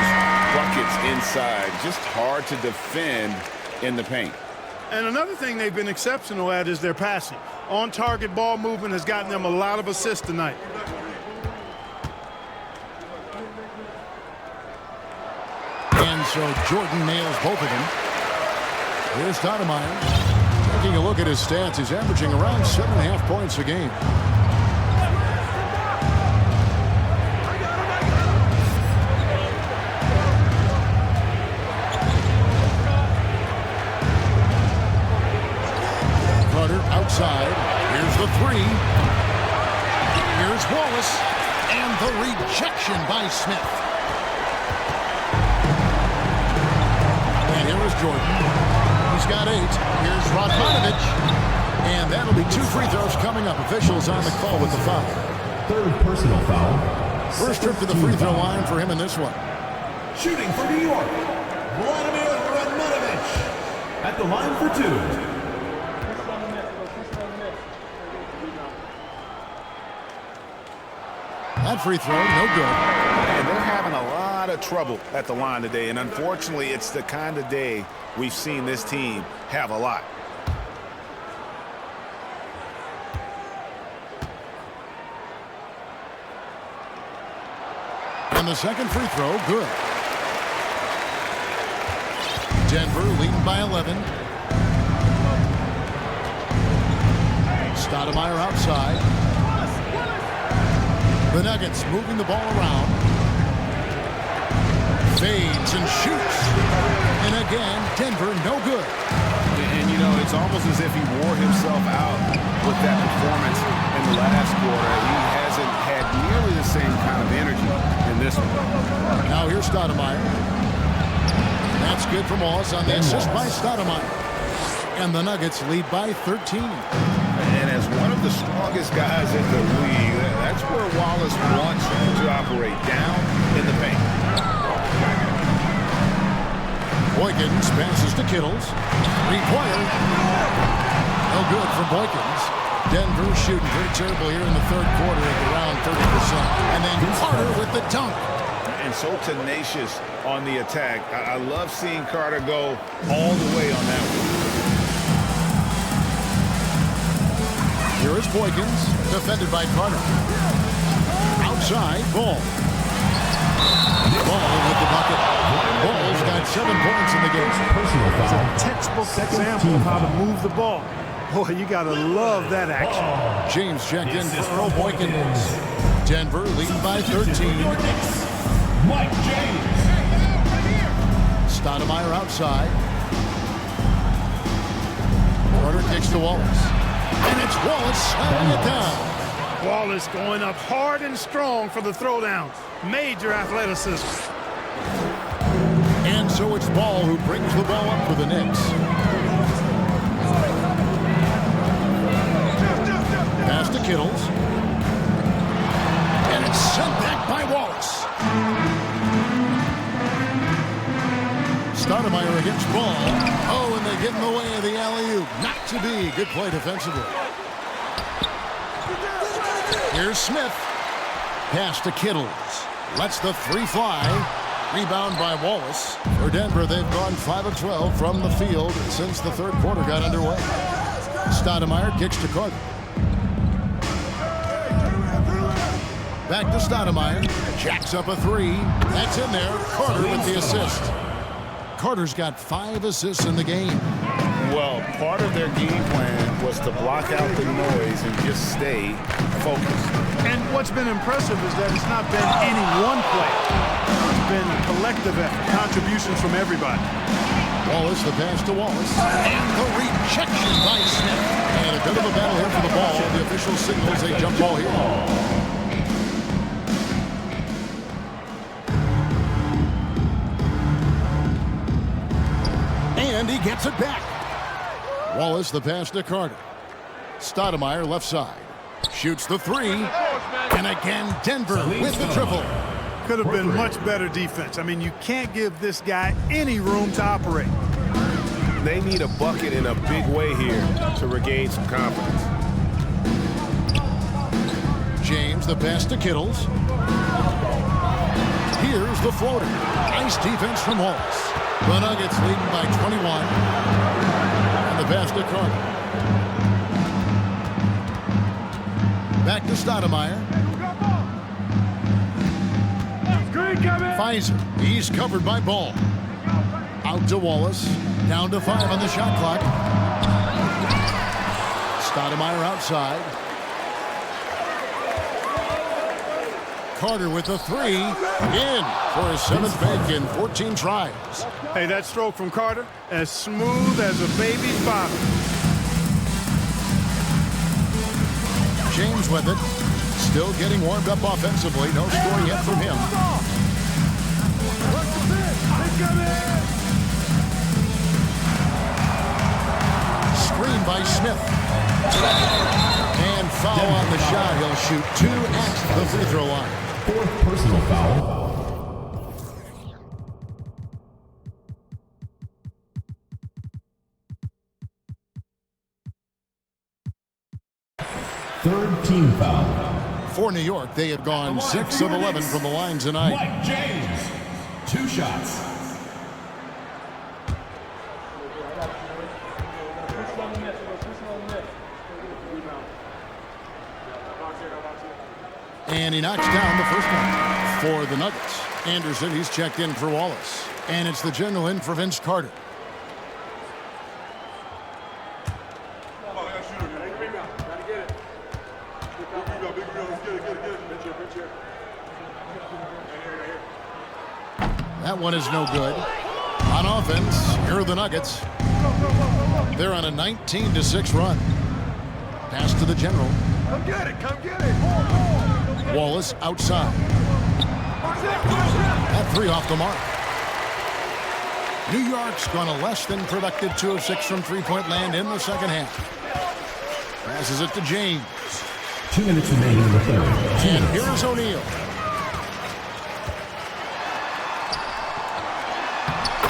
buckets inside. Just hard to defend in the paint. And another thing they've been exceptional at is their passing. On-target ball movement has gotten them a lot of assists tonight. And so Jordan nails both of them. Here's Stoudemire. Taking a look at his stats, he's averaging around 7.5 points a game. Carter outside. Here's the three. Here's Wallace. And the rejection by Smith. And here is Jordan. He's got 8. Here's Radmanovich. And that'll be 2 free throws coming up. Officials on the call with the foul. Third personal foul. First trip to the free throw line for him in this one. Shooting for New York, Vladimir Radmanovich. At the line for 2. That free throw, no good. And they're having a lot of trouble at the line today. And unfortunately, it's the kind of day we've seen this team have a lot. And the second free throw, good. Denver leading by 11. Stoudemire outside. The Nuggets moving the ball around. Fades and shoots. And again, Denver no good. And, you know, it's almost as if he wore himself out with that performance in the last quarter. He hasn't had nearly the same kind of energy in this one. Now here's Stoudemire. That's good from Wallace on the assist by Stoudemire. And the Nuggets lead by 13. And as one of the strongest guys in the league, that's where Wallace wants to operate, down in the paint. Boykins passes to Kittles. Required. No good for Boykins. Denver shooting pretty terrible here in the third quarter at around 30%. And then Carter with the dunk. And and so tenacious on the attack. I love seeing Carter go all the way on that one. Here is Boykins, defended by Carter. Outside, Ball. Ball with the bucket. Ball's got 7 points in the game. Personal It's foul. a textbook example of how to move the ball. Boy, you got to love that action. James checked in for Earl Boykins. Denver leading by 13. Mike James. Stoudemire outside. Carter kicks to Wallace. And it's Wallace slamming it down. Wallace going up hard and strong for the throwdown. Major athleticism. And so it's Ball who brings the ball up for the Knicks. Pass to Kittles. And it's sent back by Wallace. Stoudemire against Ball. Oh, and they get in the way of the alley-oop. Not to be. Good play defensively. Here's Smith. Pass to Kittles. Lets the 3 fly. Rebound by Wallace. For Denver, they've gone 5 of 12 from the field since the third quarter got underway. Stoudemire kicks to Carter. Back to Stoudemire. Jacks up a 3. That's in there. Carter with the assist. Carter's got 5 assists in the game. Well, part of their game plan was to block out the noise and just stay focused. And what's been impressive is that it's not been any one play. It's been collective effort, contributions from everybody. Wallace, the pass to Wallace. And the rejection by Smith. And a bit of a battle here for the ball. The official signals a jump ball here. And he gets it back. Wallace, the pass to Carter. Stoudemire, left side. Shoots the 3. And again, Denver with the triple. Could have been much better defense. I mean, you can't give this guy any room to operate. They need a bucket in a big way here to regain some confidence. James, the pass to Kittles. Here's the floater. Nice defense from Wallace. The Nuggets leading by 21. And the pass to Carter. Back to Stoudemire. Pfizer. He's covered by Ball. Out to Wallace. Down to 5 on the shot clock. Stoudemire outside. Carter with the 3. In for his 7th make in 14 tries. Hey, that stroke from Carter, as smooth as a baby's bottom. James with it. Still getting warmed up offensively. No score yet from him. Screen by Smith. And foul on the shot. He'll shoot 2 at the free throw line. 4th personal foul. Third team foul. For New York, they had gone 6 of 11 from the line tonight. Mike James. 2 shots. And he knocks down the first one for the Nuggets. Anderson, he's checked in for Wallace. And it's the general in for Vince Carter. That one is no good. On offense, here are the Nuggets. They're on a 19-6 run. Pass to the general. Come get it, come get it. Wallace outside. That 3 off the mark. New York's gone a less than productive 2 of 6 from three-point land in the second half. Passes it to James. 2 minutes remaining in the third. And here's O'Neal.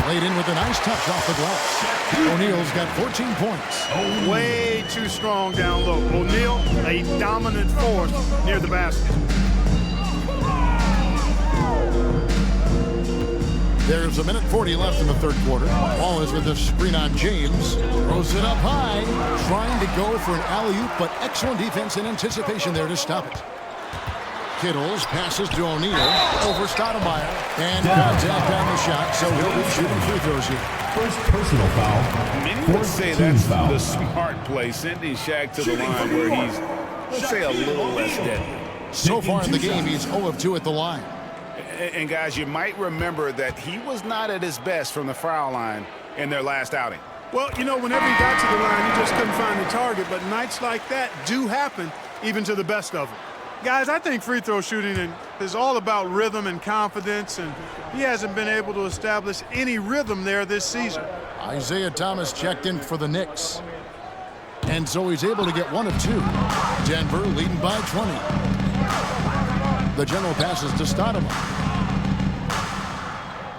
Laid in with a nice touch off the glass. O'Neal's got 14 points. Way too strong down low. O'Neal, a dominant force near the basket. There's 1:40 left in the third quarter. Wallace with the screen on James. Throws it up high. Trying to go for an alley-oop, but excellent defense and anticipation there to stop it. Kittles passes to O'Neal over Stoudemire. And contact on the shot, so he'll be shooting free throws here. First personal foul. Many would say that's the smart play, sending Shaq to the line where he's, let's say, a little less deadly. So far in the game, he's 0 of 2 at the line. And guys, you might remember that he was not at his best from the foul line in their last outing. Well, you know, whenever he got to the line, he just couldn't find the target. But nights like that do happen, even to the best of them. Guys, I think free throw shooting is all about rhythm and confidence, and he hasn't been able to establish any rhythm there this season. Isaiah Thomas checked in for the Knicks. And so he's able to get 1 of 2. Denver leading by 20. The general passes to Stoudemire.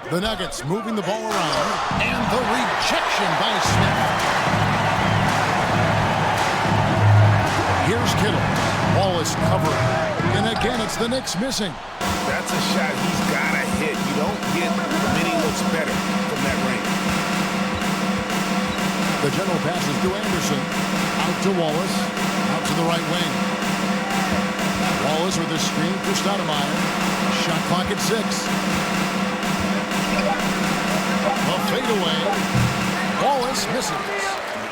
The Nuggets moving the ball around, and the rejection by Smith. Here's Kittle. Wallace covering. And again, it's the Knicks missing. That's a shot he's got to hit. You don't get many looks better from that range. The general passes to Anderson. Out to Wallace. Out to the right wing. Wallace with a screen for Stoudemire. Shot clock at 6. A fadeaway. Wallace misses.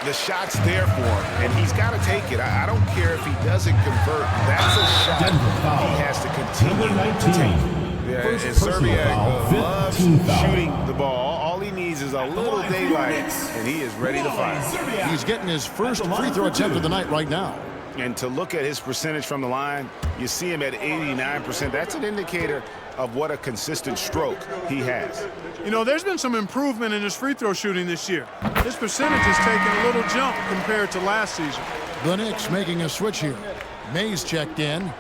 The shot's there for him, and he's got to take it. I don't care if he doesn't convert. That's a shot he has to continue to take. Yeah, and Serbiak loves shooting the ball. All he needs is a little daylight, and he is ready to fire. He's getting his first free throw attempt of the night right now. And to look at his percentage from the line, you see him at 89%. That's an indicator of what a consistent stroke he has. You know, there's been some improvement in his free throw shooting this year. His percentage has taken a little jump compared to last season. The Knicks making a switch here. Mays checked in.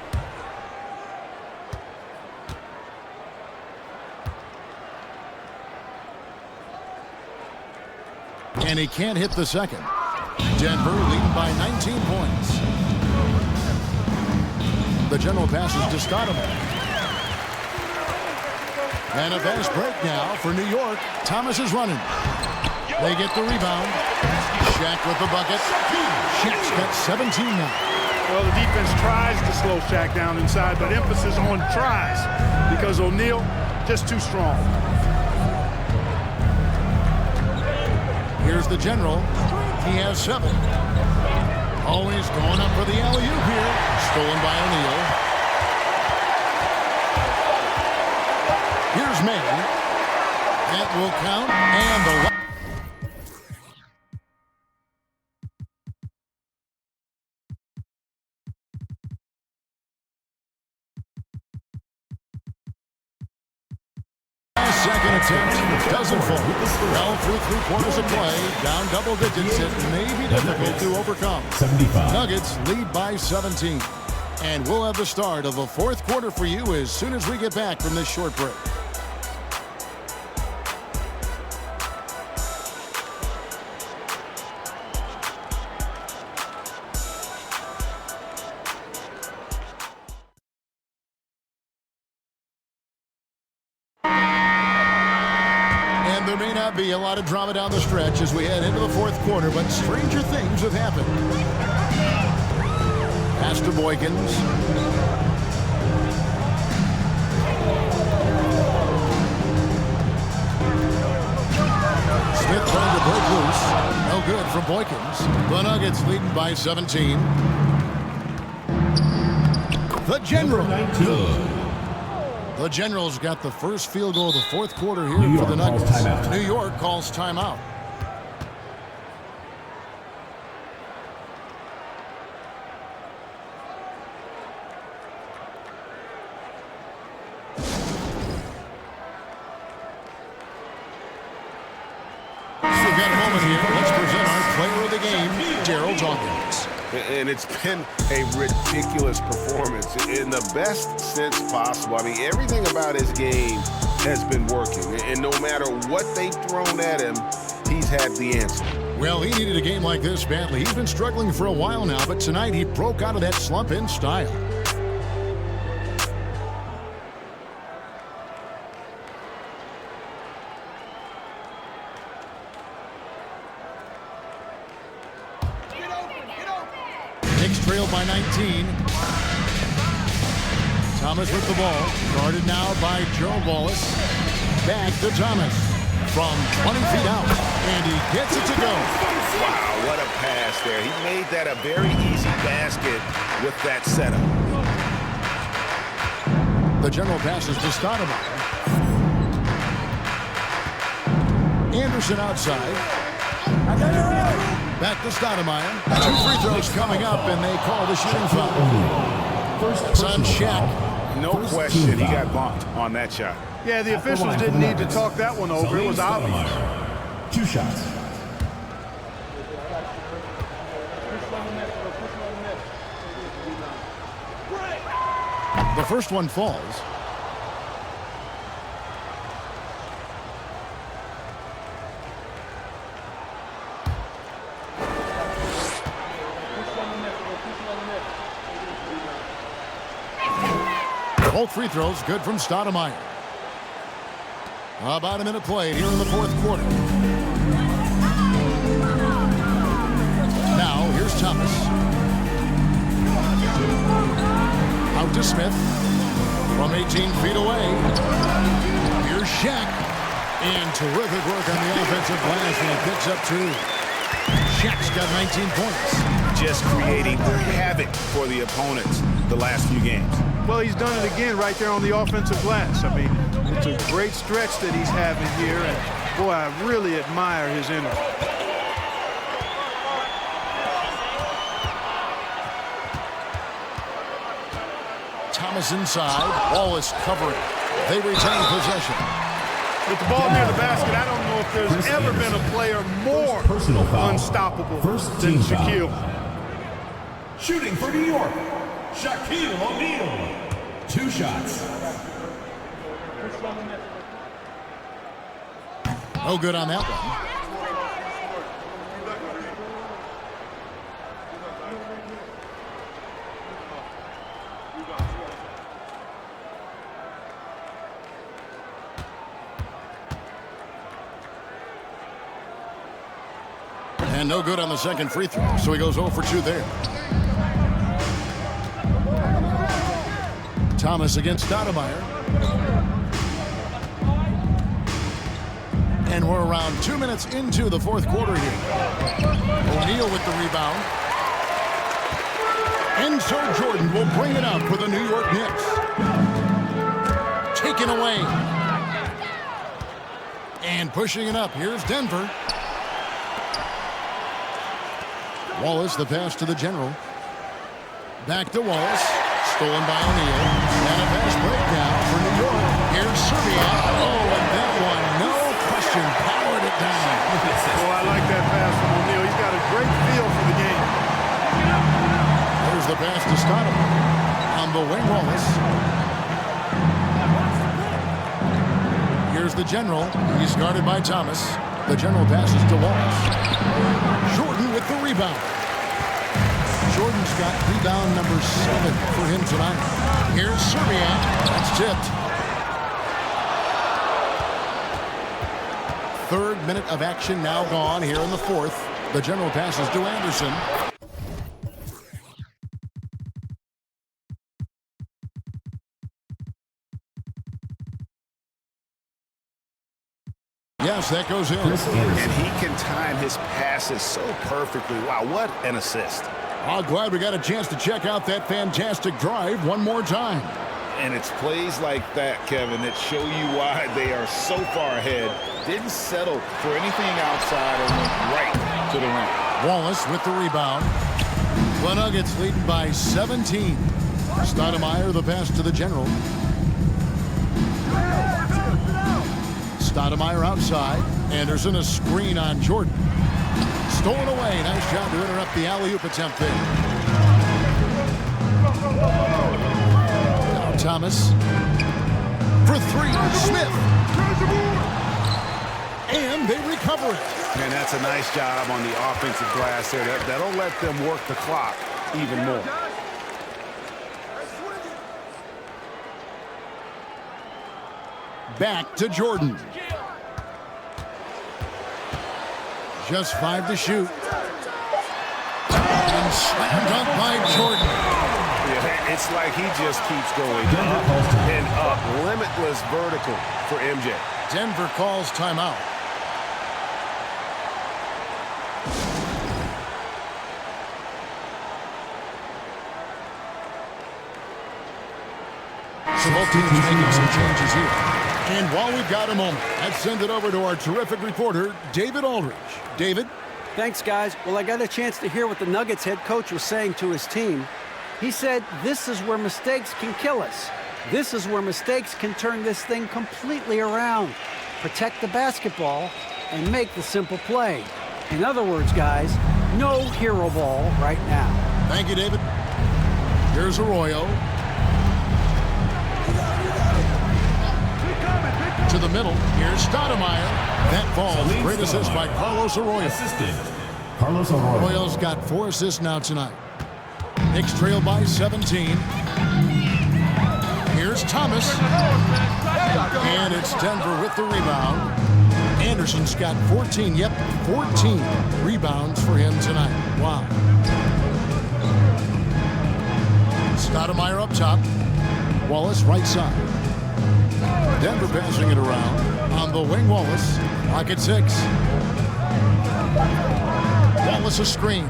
And he can't hit the second. Denver leading by 19 points. The general passes to Stoudemire. And a fast break now for New York. Thomas is running. They get the rebound. Shaq with the bucket. Shaq's got 17 now. Well, the defense tries to slow Shaq down inside, but emphasis on tries because O'Neal just too strong. Here's the general. He has 7. Always going up for the alley-oop here. Stolen by O'Neal. Here's May. That will count. And the... second attempt doesn't fall. Well, through 3 quarters of play, down double digits, it may be difficult to overcome. 75. Nuggets lead by 17. And we'll have the start of the fourth quarter for you as soon as we get back from this short break. There may not be a lot of drama down the stretch as we head into the fourth quarter, but stranger things have happened. Pass to Boykins. Smith trying to break loose. No good from Boykins. The Nuggets leading by 17. The General. The Generals got the first field goal of the fourth quarter here for the Nuggets. New York calls timeout. We've got a moment here. Let's present our player of the game, Daryl Dawkins. And it's been a ridiculous performance in the best sense possible. I mean, everything about his game has been working. And no matter what they've thrown at him, he's had the answer. Well, he needed a game like this badly. He's been struggling for a while now, but tonight he broke out of that slump in style. trailed by 19. Thomas with the ball. Guarded now by Joe Wallace. Back to Thomas. From 20 feet out. And he gets it to go. Wow, what a pass there. He made that a very easy basket with that setup. The general passes to Stoudemire. Anderson outside. Back to Stoudemire. 2 free throws coming up, and they call the shooting foul. It's on Shaq. No question, he got bumped on that shot. Yeah, the officials didn't need to talk that one over. It was obvious. 2 shots. The first one falls. Both free throws good from Stoudemire. About a minute played here in the fourth quarter. Now here's Thomas. Out to Smith. From 18 feet away. Here's Shaq. And terrific work on the offensive glass, and he picks up 2. Shaq's got 19 points. Just creating havoc for the opponents the last few games. Well, he's done it again right there on the offensive glass. I mean, it's a great stretch that he's having here, and boy, I really admire his energy. Thomas inside. Wallace covering. They retain possession. With the ball near the basket, I don't know if there's ever been a player more unstoppable than Shaquille. Shooting for New York, Shaquille O'Neal. 2 shots. No good on that one. And no good on the second free throw, so he goes 0 for 2 there. Thomas against Stoudemire. And we're around 2 minutes into the fourth quarter here. O'Neal with the rebound. And so Jordan will bring it up for the New York Knicks. Taken away. And pushing it up. Here's Denver. Wallace, the pass to the general. Back to Wallace. Stolen by O'Neal. And a fast break now for New York. Here's Serbia. Oh, and that one, no question, powered it down. Oh, I like that pass from O'Neal. He's got a great feel for the game. There's the pass to Stoudemire. On the wing, Wallace. Here's the general. He's guarded by Thomas. The general passes to Wallace. Jordan with the rebound. Jordan's got rebound number 7 for him tonight. Here's Serbia. That's tipped. Third minute of action now gone here in the fourth. The general passes to Anderson. Yes, that goes in. And he can time his passes so perfectly. Wow, what an assist. I'm glad we got a chance to check out that fantastic drive one more time. And it's plays like that, Kevin, that show you why they are so far ahead. Didn't settle for anything outside and went right to the rim. Wallace with the rebound. The Nuggets leading by 17. Stoudemire the pass to the general. Stoudemire outside. Anderson a screen on Jordan. Stolen away. Nice job to interrupt the alley-oop attempt there. Now Thomas. For 3. Smith. And they recover it. And that's a nice job on the offensive glass there. That'll let them work the clock even more. Back to Jordan. Just 5 to shoot. And And slam dunk by Jordan. Yeah, it's like he just keeps going up and up. Limitless vertical for MJ. Denver calls timeout. So both teams making some changes here. And while we've got a moment, let's send it over to our terrific reporter, David Aldridge. David? Thanks, guys. Well, I got a chance to hear what the Nuggets head coach was saying to his team. He said, this is where mistakes can kill us. This is where mistakes can turn this thing completely around. Protect the basketball and make the simple play. In other words, guys, no hero ball right now. Thank you, David. Here's Arroyo. To the middle. Here's Stoudemire. That ball, great assist by Carlos Arroyo. Assistant, Carlos Arroyo. Arroyo's got 4 assists now tonight. Knicks trail by 17. Here's Thomas. And it's Denver with the rebound. Anderson's got 14. Yep, 14 rebounds for him tonight. Wow. Stoudemire up top. Wallace right side. Denver passing it around. On the wing, Wallace. Lock at 6. Wallace a screen.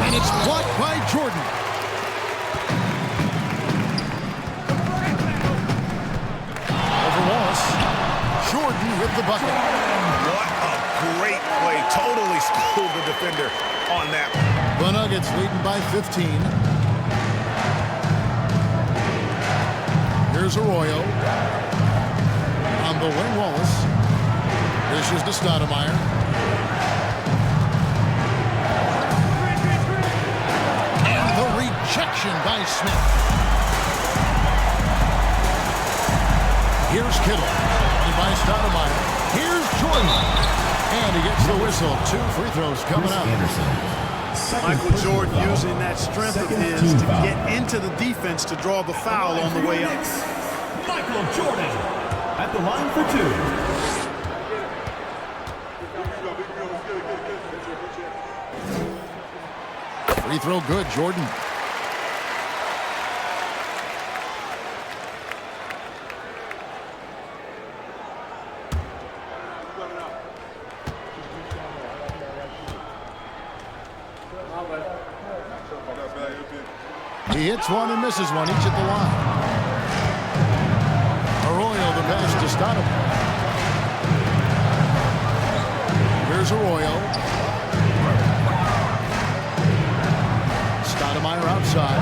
And it's blocked by Jordan. Over Wallace. Jordan with the bucket. What a great play. Totally schooled the defender on that. The Nuggets leading by 15. Here's Arroyo. On the wing, Wallace. Dishes to Stoudemire. And the rejection by Smith. Here's Kittle. And by Stoudemire. Here's Jordan. And he gets the whistle. 2 free throws coming out. Michael Jordan using that strength of his to get into the defense to draw the foul on the way up. Michael Jordan at the line for 2. Free throw good, Jordan. He hits one and misses one, each at the line. Arroyo the pass to Stoudemire. Here's Arroyo. Stoudemire outside.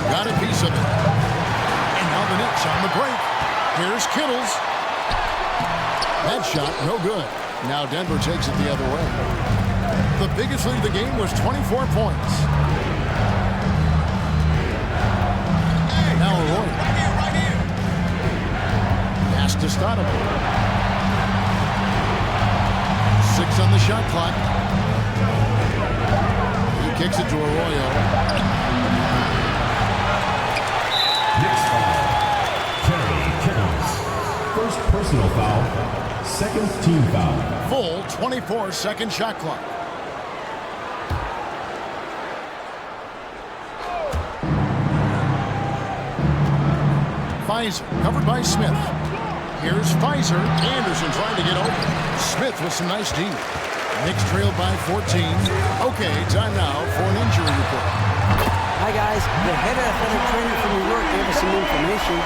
Got a piece of it. And now the Knicks on the break. Here's Kittles. That shot, no good. Now Denver takes it the other way. The biggest lead of the game was 24 points. Now Arroyo. Pass to Stoudemire. 6 on the shot clock. He kicks it to Arroyo. Knicks foul. Terry Kittles. First personal foul. Second team foul. Full 24-second shot clock. Fizer covered by Smith. Here's Fizer. Anderson trying to get open. Smith with some nice D. Knicks trailed by 14. Okay, time now for an injury report. Hi, guys. The head athletic trainer from New York gave us some information.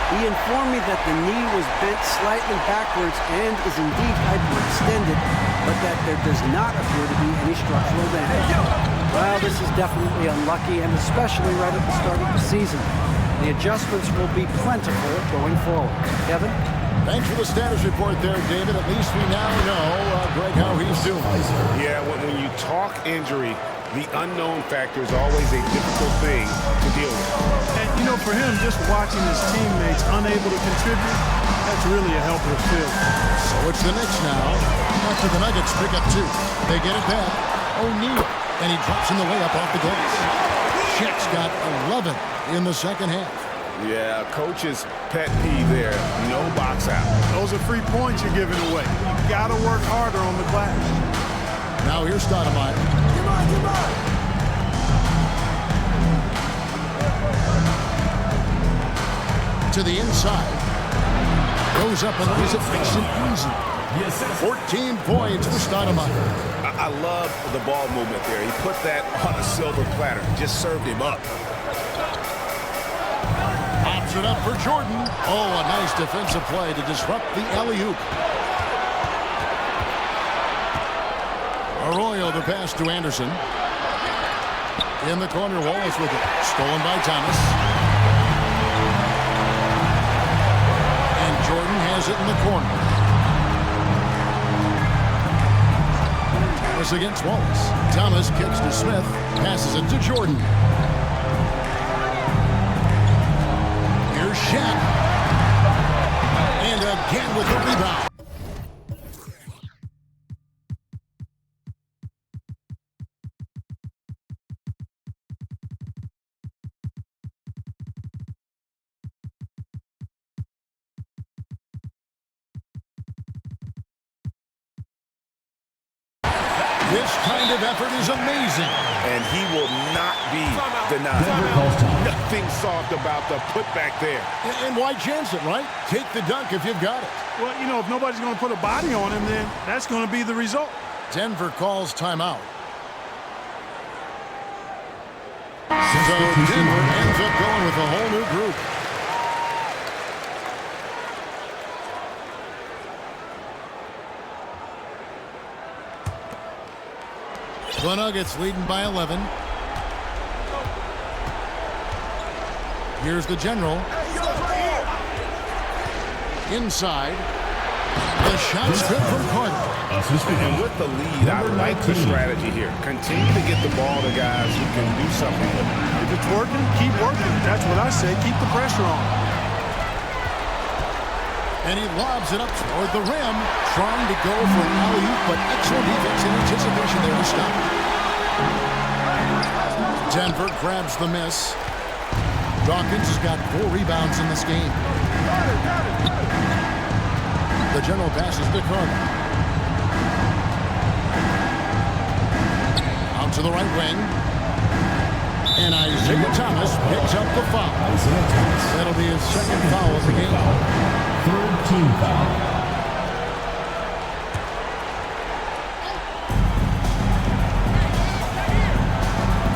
He informed me that the knee was bent slightly backwards and is indeed hyperextended, but that there does not appear to be any structural damage. Well, this is definitely unlucky, and especially right at the start of the season. The adjustments will be plentiful going forward. Kevin? Thanks for the status report there, David. At least we now know, Greg, how he's doing. Yeah, when you talk injury, the unknown factor is always a difficult thing to deal with. And, you know, for him, just watching his teammates unable to contribute, that's really a helpless feel. So it's the Knicks now. After the Nuggets pick up 2. They get it back. O'Neal. And he drops in the layup off the glass. Shaq's got 11 in the second half. Yeah, coach's pet peeve there. No box out. Those are free points you're giving away. You got to work harder on the glass. Now here's Stoudemire. To the inside. Goes up and lays it nice and easy. 14 points for Stoudemire. I love the ball movement there. He put that on a silver platter. Just served him up. Pops it up for Jordan. Oh, a nice defensive play to disrupt the alley-oop. Arroyo the pass to Anderson. In the corner, Wallace with it. Stolen by Thomas. And Jordan has it in the corner. Thomas against Wallace. Thomas kicks to Smith. Passes it to Jordan. Here's Shaq. And again with the rebound. This kind of effort is amazing. And he will not be denied. Nothing soft about the putback there. And why chance it, right? Take the dunk if you've got it. Well, you know, if nobody's going to put a body on him, then that's going to be the result. Denver calls timeout. So Denver ends up going with a whole new group. The Nuggets leading by 11. Here's the general. Inside. The shot's good from Carter. And with the lead, I like the strategy here. Continue to get the ball to guys who can do something with it. If it's working, keep working. That's what I say. Keep the pressure on. And he lobs it up toward the rim, trying to go for an alley-oop, but excellent defense in anticipation there to stop. Denver grabs the miss. Dawkins has got 4 rebounds in this game. The general passes to Carter. Out to the right wing. And Isaiah Thomas picks up the foul. That'll be his second foul of the game. Third team foul.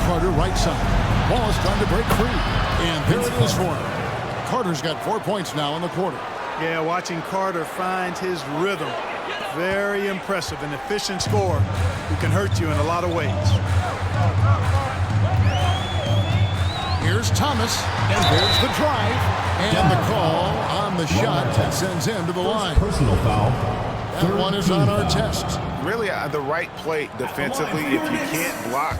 Carter right side. Wallace trying to break free. And there it is for him. Carter's got 4 points now in the quarter. Yeah, watching Carter find his rhythm. Very impressive. An efficient scorer who can hurt you in a lot of ways. Here's Thomas, and there's the drive, and the call on the shot that sends him to the line. Personal foul. That one is on our test. Really, the right play defensively. If you can't block,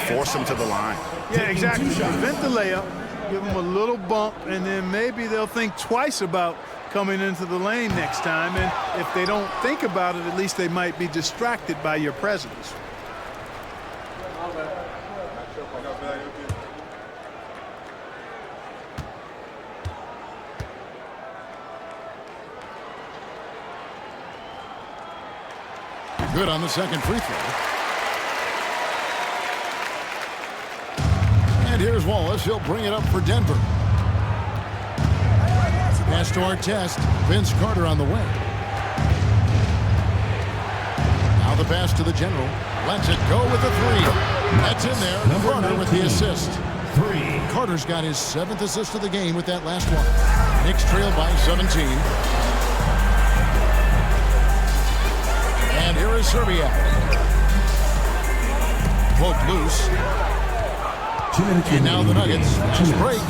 force them to the line. Yeah, exactly. Prevent the layup, give them a little bump, and then maybe they'll think twice about coming into the lane next time. And if they don't think about it, at least they might be distracted by your presence. Good on the second free throw. And here's Wallace. He'll bring it up for Denver. Pass to our test. Vince Carter on the way. Now the pass to the general. Lets it go with the 3. That's in there. Carter with the assist. 3. Carter's got his 7th assist of the game with that last one. Knicks trail by 17. And here is Serbia. Poked loose. 2 minutes. And now the Nuggets. Fast break.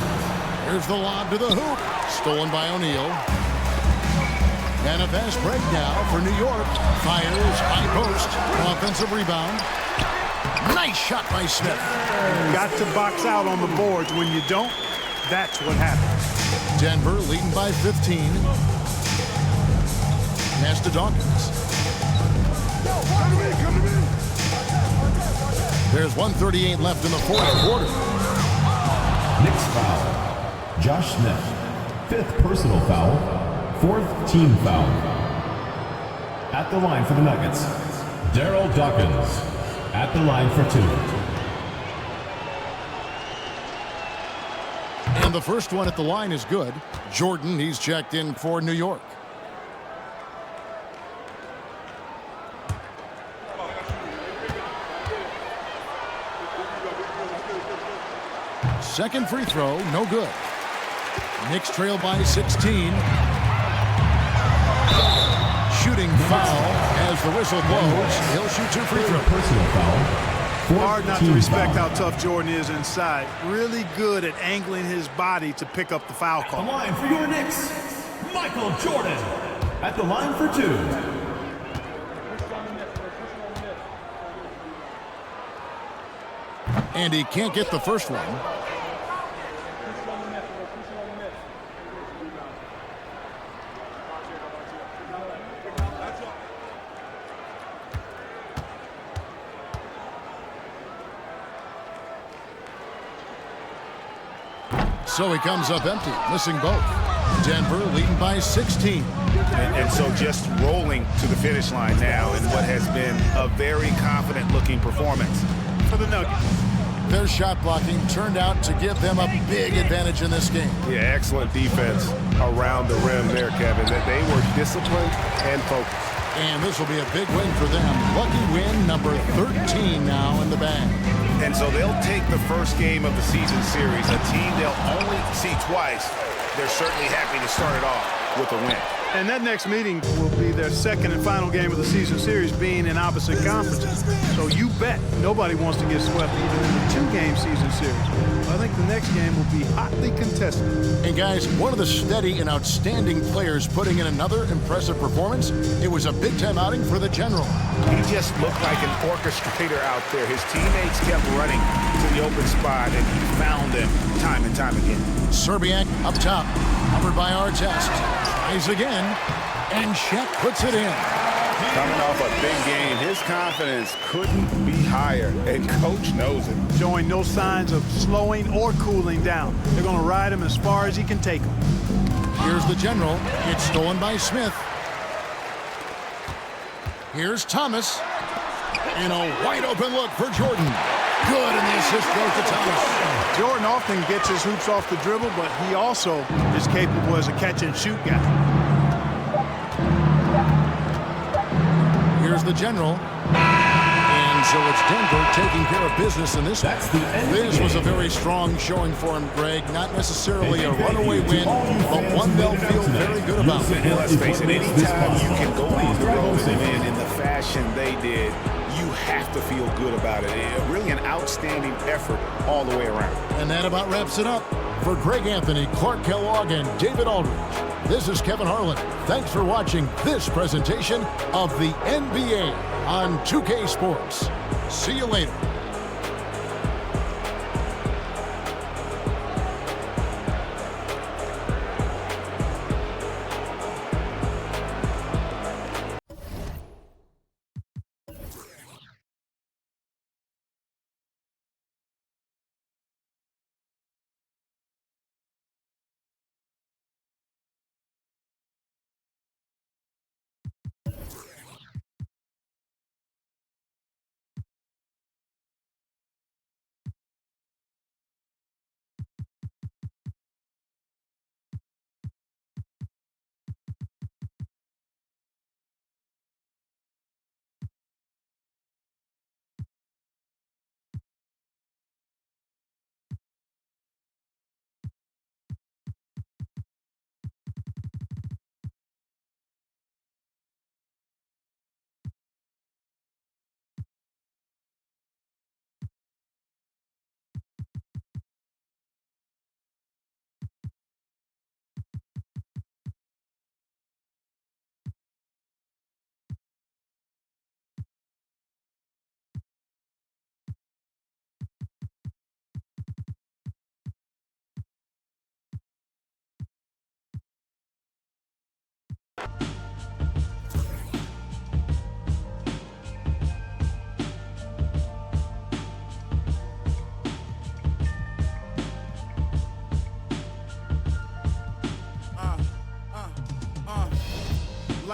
Here's the lob to the hoop. Stolen by O'Neal. And a fast break now for New York. Fires, high post. Offensive rebound. Nice shot by Smith. Got to box out on the boards. When you don't, that's what happens. Denver leading by 15. Pass to Dawkins. There's 1:38 left in the fourth quarter. Knicks foul. Josh Smith. 5th personal foul. 4th team foul. At the line for the Nuggets, Daryl Dawkins. At the line for 2. And the first one at the line is good. Jordan, he's checked in for New York. Second free throw, no good. Knicks trail by 16. Shooting foul as the whistle blows. He'll shoot 2 free throws. Personal foul. Hard not to respect how tough Jordan is inside. Really good at angling his body to pick up the foul The call. line for your Knicks, Michael Jordan. At the line for 2. And he can't get the first one. So he comes up empty, missing both. Denver leading by 16. And so just rolling to the finish line now in what has been a very confident-looking performance for the Nuggets. Their shot blocking turned out to give them a big advantage in this game. Yeah, excellent defense around the rim there, Kevin. That they were disciplined and focused. And this will be a big win for them. Lucky win number 13 now in the bag. And so they'll take the first game of the season series, a team they'll only see twice. They're certainly happy to start it off with a win. And that next meeting will be their second and final game of the season series, being in opposite conferences. So you bet nobody wants to get swept even in the 2-game season series. I think the next game will be hotly contested. And guys, one of the steady and outstanding players putting in another impressive performance. It was a big-time outing for the General. He just looked like an orchestrator out there. His teammates kept running to the open spot, and he found them time and time again. Serbiak up top, covered by Artest. Tries again, and Shaq puts it in. Coming off a big game, his confidence couldn't be higher, and Coach knows it. Showing no signs of slowing or cooling down. They're going to ride him as far as he can take him. Here's the General. It's stolen by Smith. Here's Thomas. And a wide-open look for Jordan. Good, and the assist goes to Thomas. Jordan often gets his hoops off the dribble, but he also is capable as a catch-and-shoot guy. Here's the General. And so it's Denver taking care of business in this one. That's the end of the This was a game. very strong showing for him, Greg. Not necessarily a runaway win, but one they'll feel very good about. And let's face it, anytime you can go on the road and win in the fashion they did, you have to feel good about it. Really an outstanding effort all the way around. And that about wraps it up. For Greg Anthony, Clark Kellogg, and David Aldridge, this is Kevin Harlan. Thanks for watching this presentation of the NBA on 2K Sports. See you later.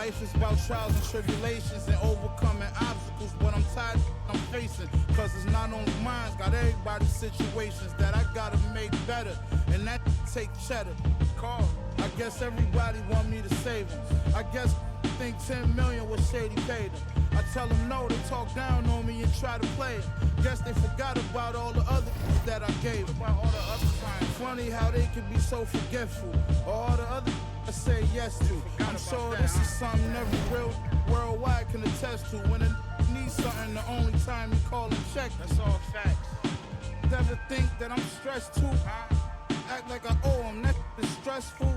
Life is about trials and tribulations and overcoming obstacles, but I'm tired I'm facing, cause it's not only mine, got everybody's situations that I gotta make better, and that take cheddar. Call, I guess everybody want me to save them. I guess think 10 million was shady paid them. I tell them no, they talk down on me and try to play them. Guess they forgot about all the other that I gave them. About all the other times. Funny how they can be so forgetful. All the other I say yes to. I'm sure this is something every real worldwide can attest to. When a needs something, the only time you call and check. That's all facts. Never think that I'm stressed too. Act like I owe them, that is stressful.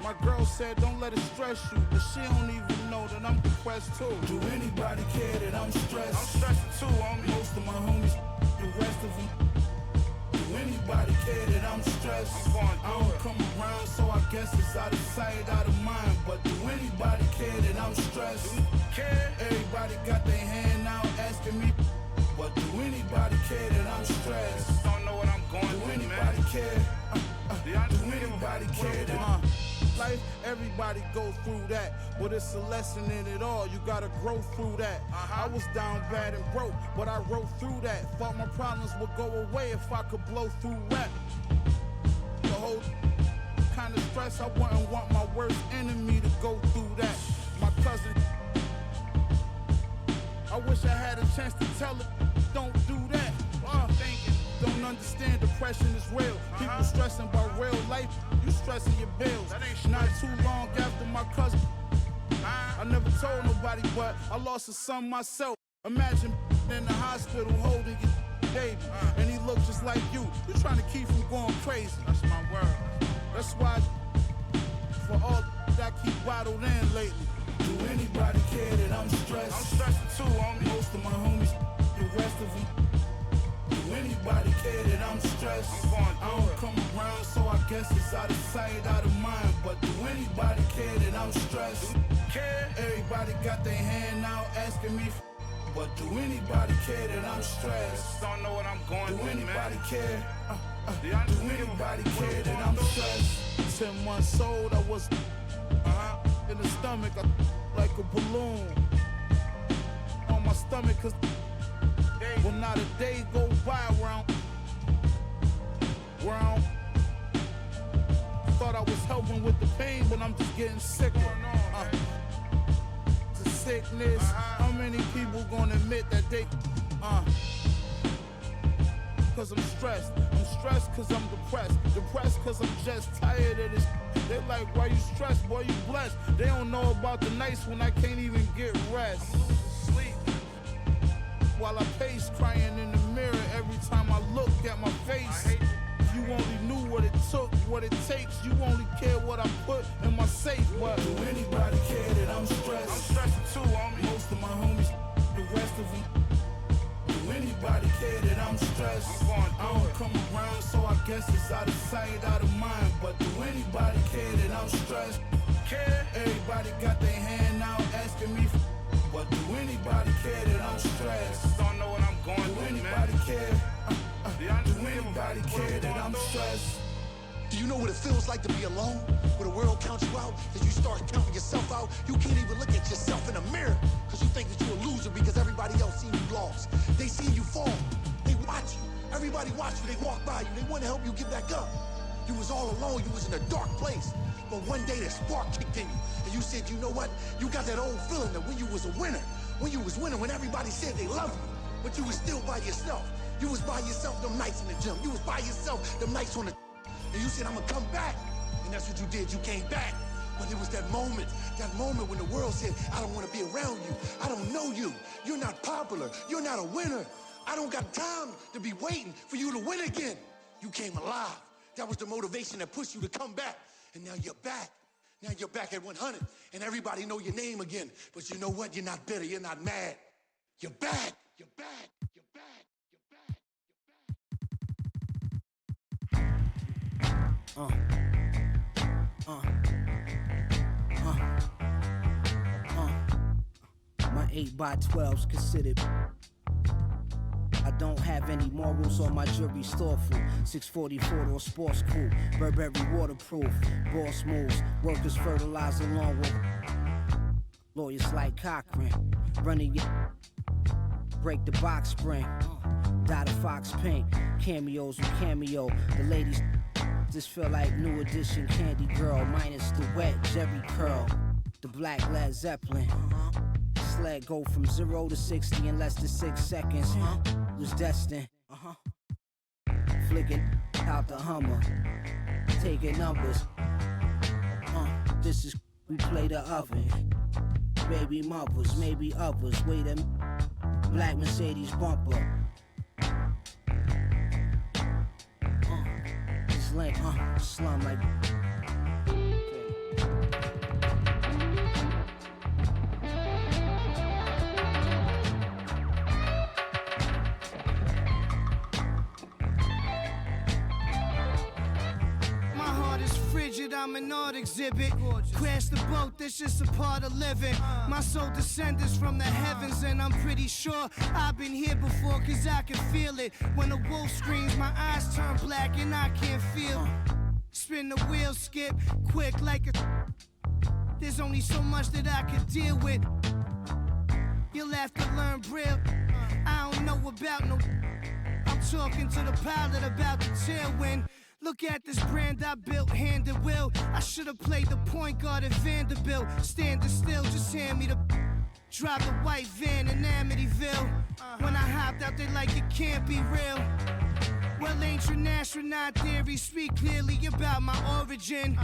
My girl said don't let it stress you, but she don't even know that I'm depressed too. Do anybody care that I'm stressed? I'm stressed too, homie. Most of my homies, the rest of them. Do anybody care that I'm stressed? I don't come around, so I guess it's out of sight, out of mind. But do anybody care that I'm stressed? Everybody got their hand out asking me, but do anybody care that I'm stressed? Don't know what I'm going through, man. Do anybody care? Do anybody care that life, everybody goes through that, but it's a lesson in it all. You gotta grow through that. I was down bad and broke, but I wrote through that. Thought my problems would go away if I could blow through rap. The whole kind of stress, I wouldn't want my worst enemy to go through that. My cousin, I wish I had a chance to tell it, don't do that. Don't understand depression is real. People stressing about real life, you stressing your bills. Not too long after my cousin, I never told nobody, but I lost a son myself. Imagine in the hospital holding your baby, and he looked just like you. You trying to keep him going crazy. That's my word. That's why for all that I keep bottled in lately. Do anybody care that I'm stressed? I'm stressed too, homie. Most of my homies, the rest of them. Do anybody care that I'm stressed? I don't come around, so I guess it's out of sight, out of mind. But do anybody care that I'm stressed? Everybody got their hand out asking me, but do anybody care that I'm stressed? Don't know what I'm going through, man. Do anybody care? Do anybody care that I'm stressed? 10 months old, I was in the stomach, like a balloon on my stomach, cause well, not a day go by where I thought I was helping with the pain, but I'm just getting sicker. It's a sickness. How many people gonna admit that they cause I'm stressed. I'm stressed cause I'm depressed. Depressed cause I'm just tired of this. They like, why you stressed, boy, you blessed. They don't know about the nights when I can't even get rest. I'm losing sleep while I pace, crying in the mirror every time I look at my face. You only knew what it took, what it takes. You only care what I put in my safe. But do anybody care that I'm stressed? I'm stressed too, homie. Most of my homies, the rest of them. Do anybody care that I'm stressed? I don't come around, so I guess it's out of sight, out of mind. But do anybody care that I'm stressed? Everybody got their hand out asking me, but do anybody care that I'm stressed? Don't know what I'm going through, man. Do anybody care? Do anybody care that I'm stressed? Do you know what it feels like to be alone? Where the world counts you out, as you start counting yourself out, you can't even look at yourself in the mirror, cause you think that you're a loser because everybody else seen you lost. They see you fall, they watch you. Everybody watch you, they walk by you, they wanna help you get back up. You was all alone, you was in a dark place. But one day the spark kicked in you, and you said, you know what? You got that old feeling that when you was a winner, when everybody said they love you, but you was still by yourself. You was by yourself them nights in the gym. You was by yourself them nights on the and you said, I'm gonna come back. And that's what you did, you came back. But it was that moment when the world said, I don't wanna be around you. I don't know you. You're not popular. You're not a winner. I don't got time to be waiting for you to win again. You came alive. That was the motivation that pushed you to come back. And now you're back. Now you're back at 100. And everybody know your name again. But you know what? You're not bitter. You're not mad. You're back. You're back. You're back. You're back. My 8x12's considered. I don't have any morals on my jury's thoughtful. 644 or sports cool, Burberry waterproof. Boss moves, workers fertilize along with Lawyers like Cochran, running your break the box spring. Dot of Fox Pink, cameos with Cameo. The ladies just feel like new edition Candy Girl, minus the wet Jerry curl. The black Led Zeppelin. Sled go from 0 to 60 in less than 6 seconds. Was destined. Flicking out the Hummer, taking numbers. This is we play the oven. Baby mothers, maybe others. Wait a black Mercedes bumper. This link, slum like. I'm an art exhibit. Crash the boat, that's just a part of living. My soul descends from the heavens, and I'm pretty sure I've been here before, cause I can feel it. When a wolf screams, my eyes turn black and I can't feel. Spin the wheel, skip, quick like a. There's only so much that I can deal with. You'll have to learn Braille. I don't know about no. I'm talking to the pilot about the tailwind. Look at this brand I built, hand and will. I should've played the point guard at Vanderbilt. Standing still, just hand me the. Drive the white van in Amityville. When I hopped out, they like it can't be real. Well, ancient astronaut theory speak clearly about my origin.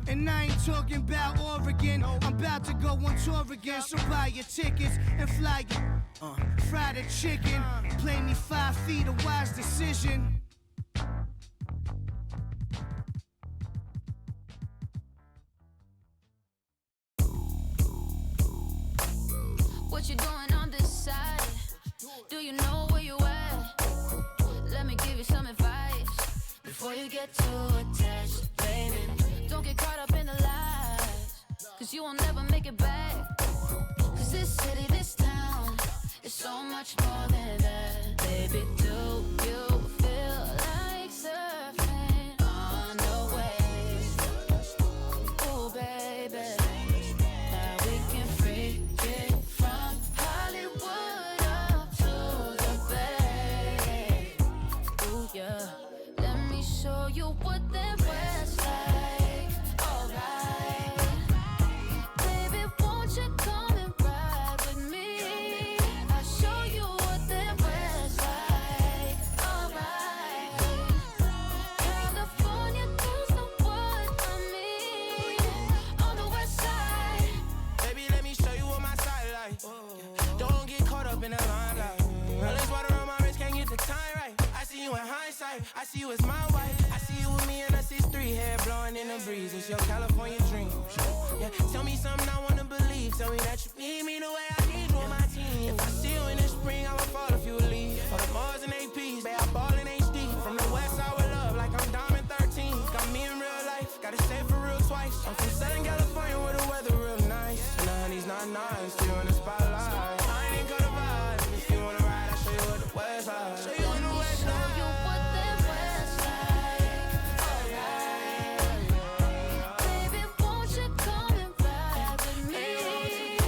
And I ain't talking about Oregon. I'm about to go on tour again, so buy your tickets and fly your. Fry the chicken. Play me 5 feet, a wise decision. What you doing on this side? Do you know where you at? Let me give you some advice before you get too attached, baby. Don't get caught up in the lies, cause you will never make it back. Cause this city, this town is so much more than that. Baby, do you feel like surfing on the waves? Ooh, baby. Show you what that was like. Alright, baby, won't you come and ride with me? I'll show you what that was like. Alright, California girls know what I mean. On the west side, baby, let me show you what my side like. Don't get caught up in the limelight. All this water on my wrist, can't get the time right. I see you in hindsight, I see you as my wife. I see you with me and us is 3 hair blowing in the breeze. It's your California dream. Yeah, tell me something I wanna believe. Tell me that you need me the way I need you on my team. If I see you in the spring, I would fall if you would leave. For the Mars and APs, babe, I ball in HD. From the west side with love, like I'm Diamond 13. Got me in real life, gotta say it for real twice. I'm from Southern California where the weather real nice. And the honey's not nice, still in the spotlight. I ain't gonna vibe. If you wanna ride, I'll show you what the west side. Show you on the west side. baby, won't you come and ride with me?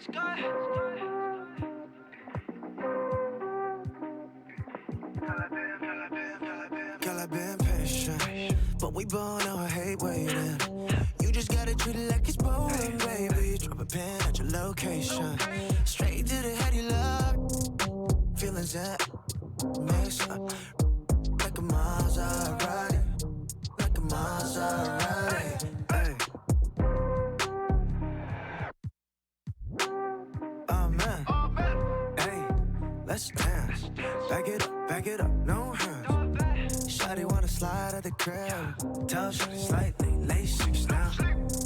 Girl, I've been patient, but we both know I hate waiting. You just gotta treat it like it's bowling, baby. Drop a pin at your location. Straight to the head, you love. Feelings that mix up. Like a Maserati. Like a Maserati. Hey. Oh man. Hey, let's dance. Back it up, no hands. Shawty wanna slide at the crib. Tell Shawty slightly, lace 6 now.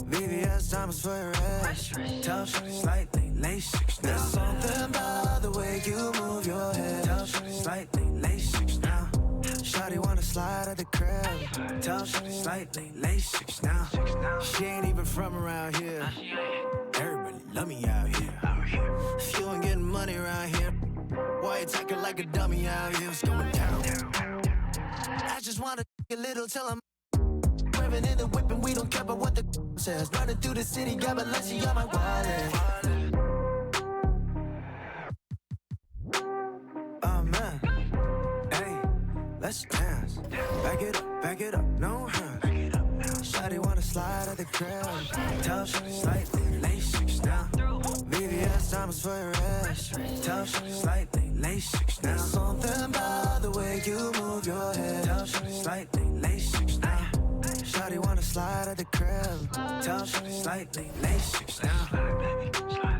VVS diamonds for your ass. Tell Shawty slightly, lace 6 now. There's something about the way you move your head. Tell Shawty slightly, lace 6 now. Shawty wanna slide at the crib. Tell Shawty slightly, lace 6 now. She ain't even from around here. Everybody love me out here. If you ain't getting money around here, why you talking like a dummy out here? What's going down? I just wanna a little till I'm revving in the whip and we don't care about what the says. Running through the city, got Balenciaga on my wallet. Oh man, hey, let's dance. Back it up, no hands. Shawty wanna slide at the crib. Tell Shawty slightly, lace 6 now. VVS diamonds for your ass. Tell Shawty slightly, lace 6 now. There's something about the way you move your head. Tell Shawty slightly, lace 6 now. Shawty wanna slide at the crib. Tell Shawty slightly, lace 6 now.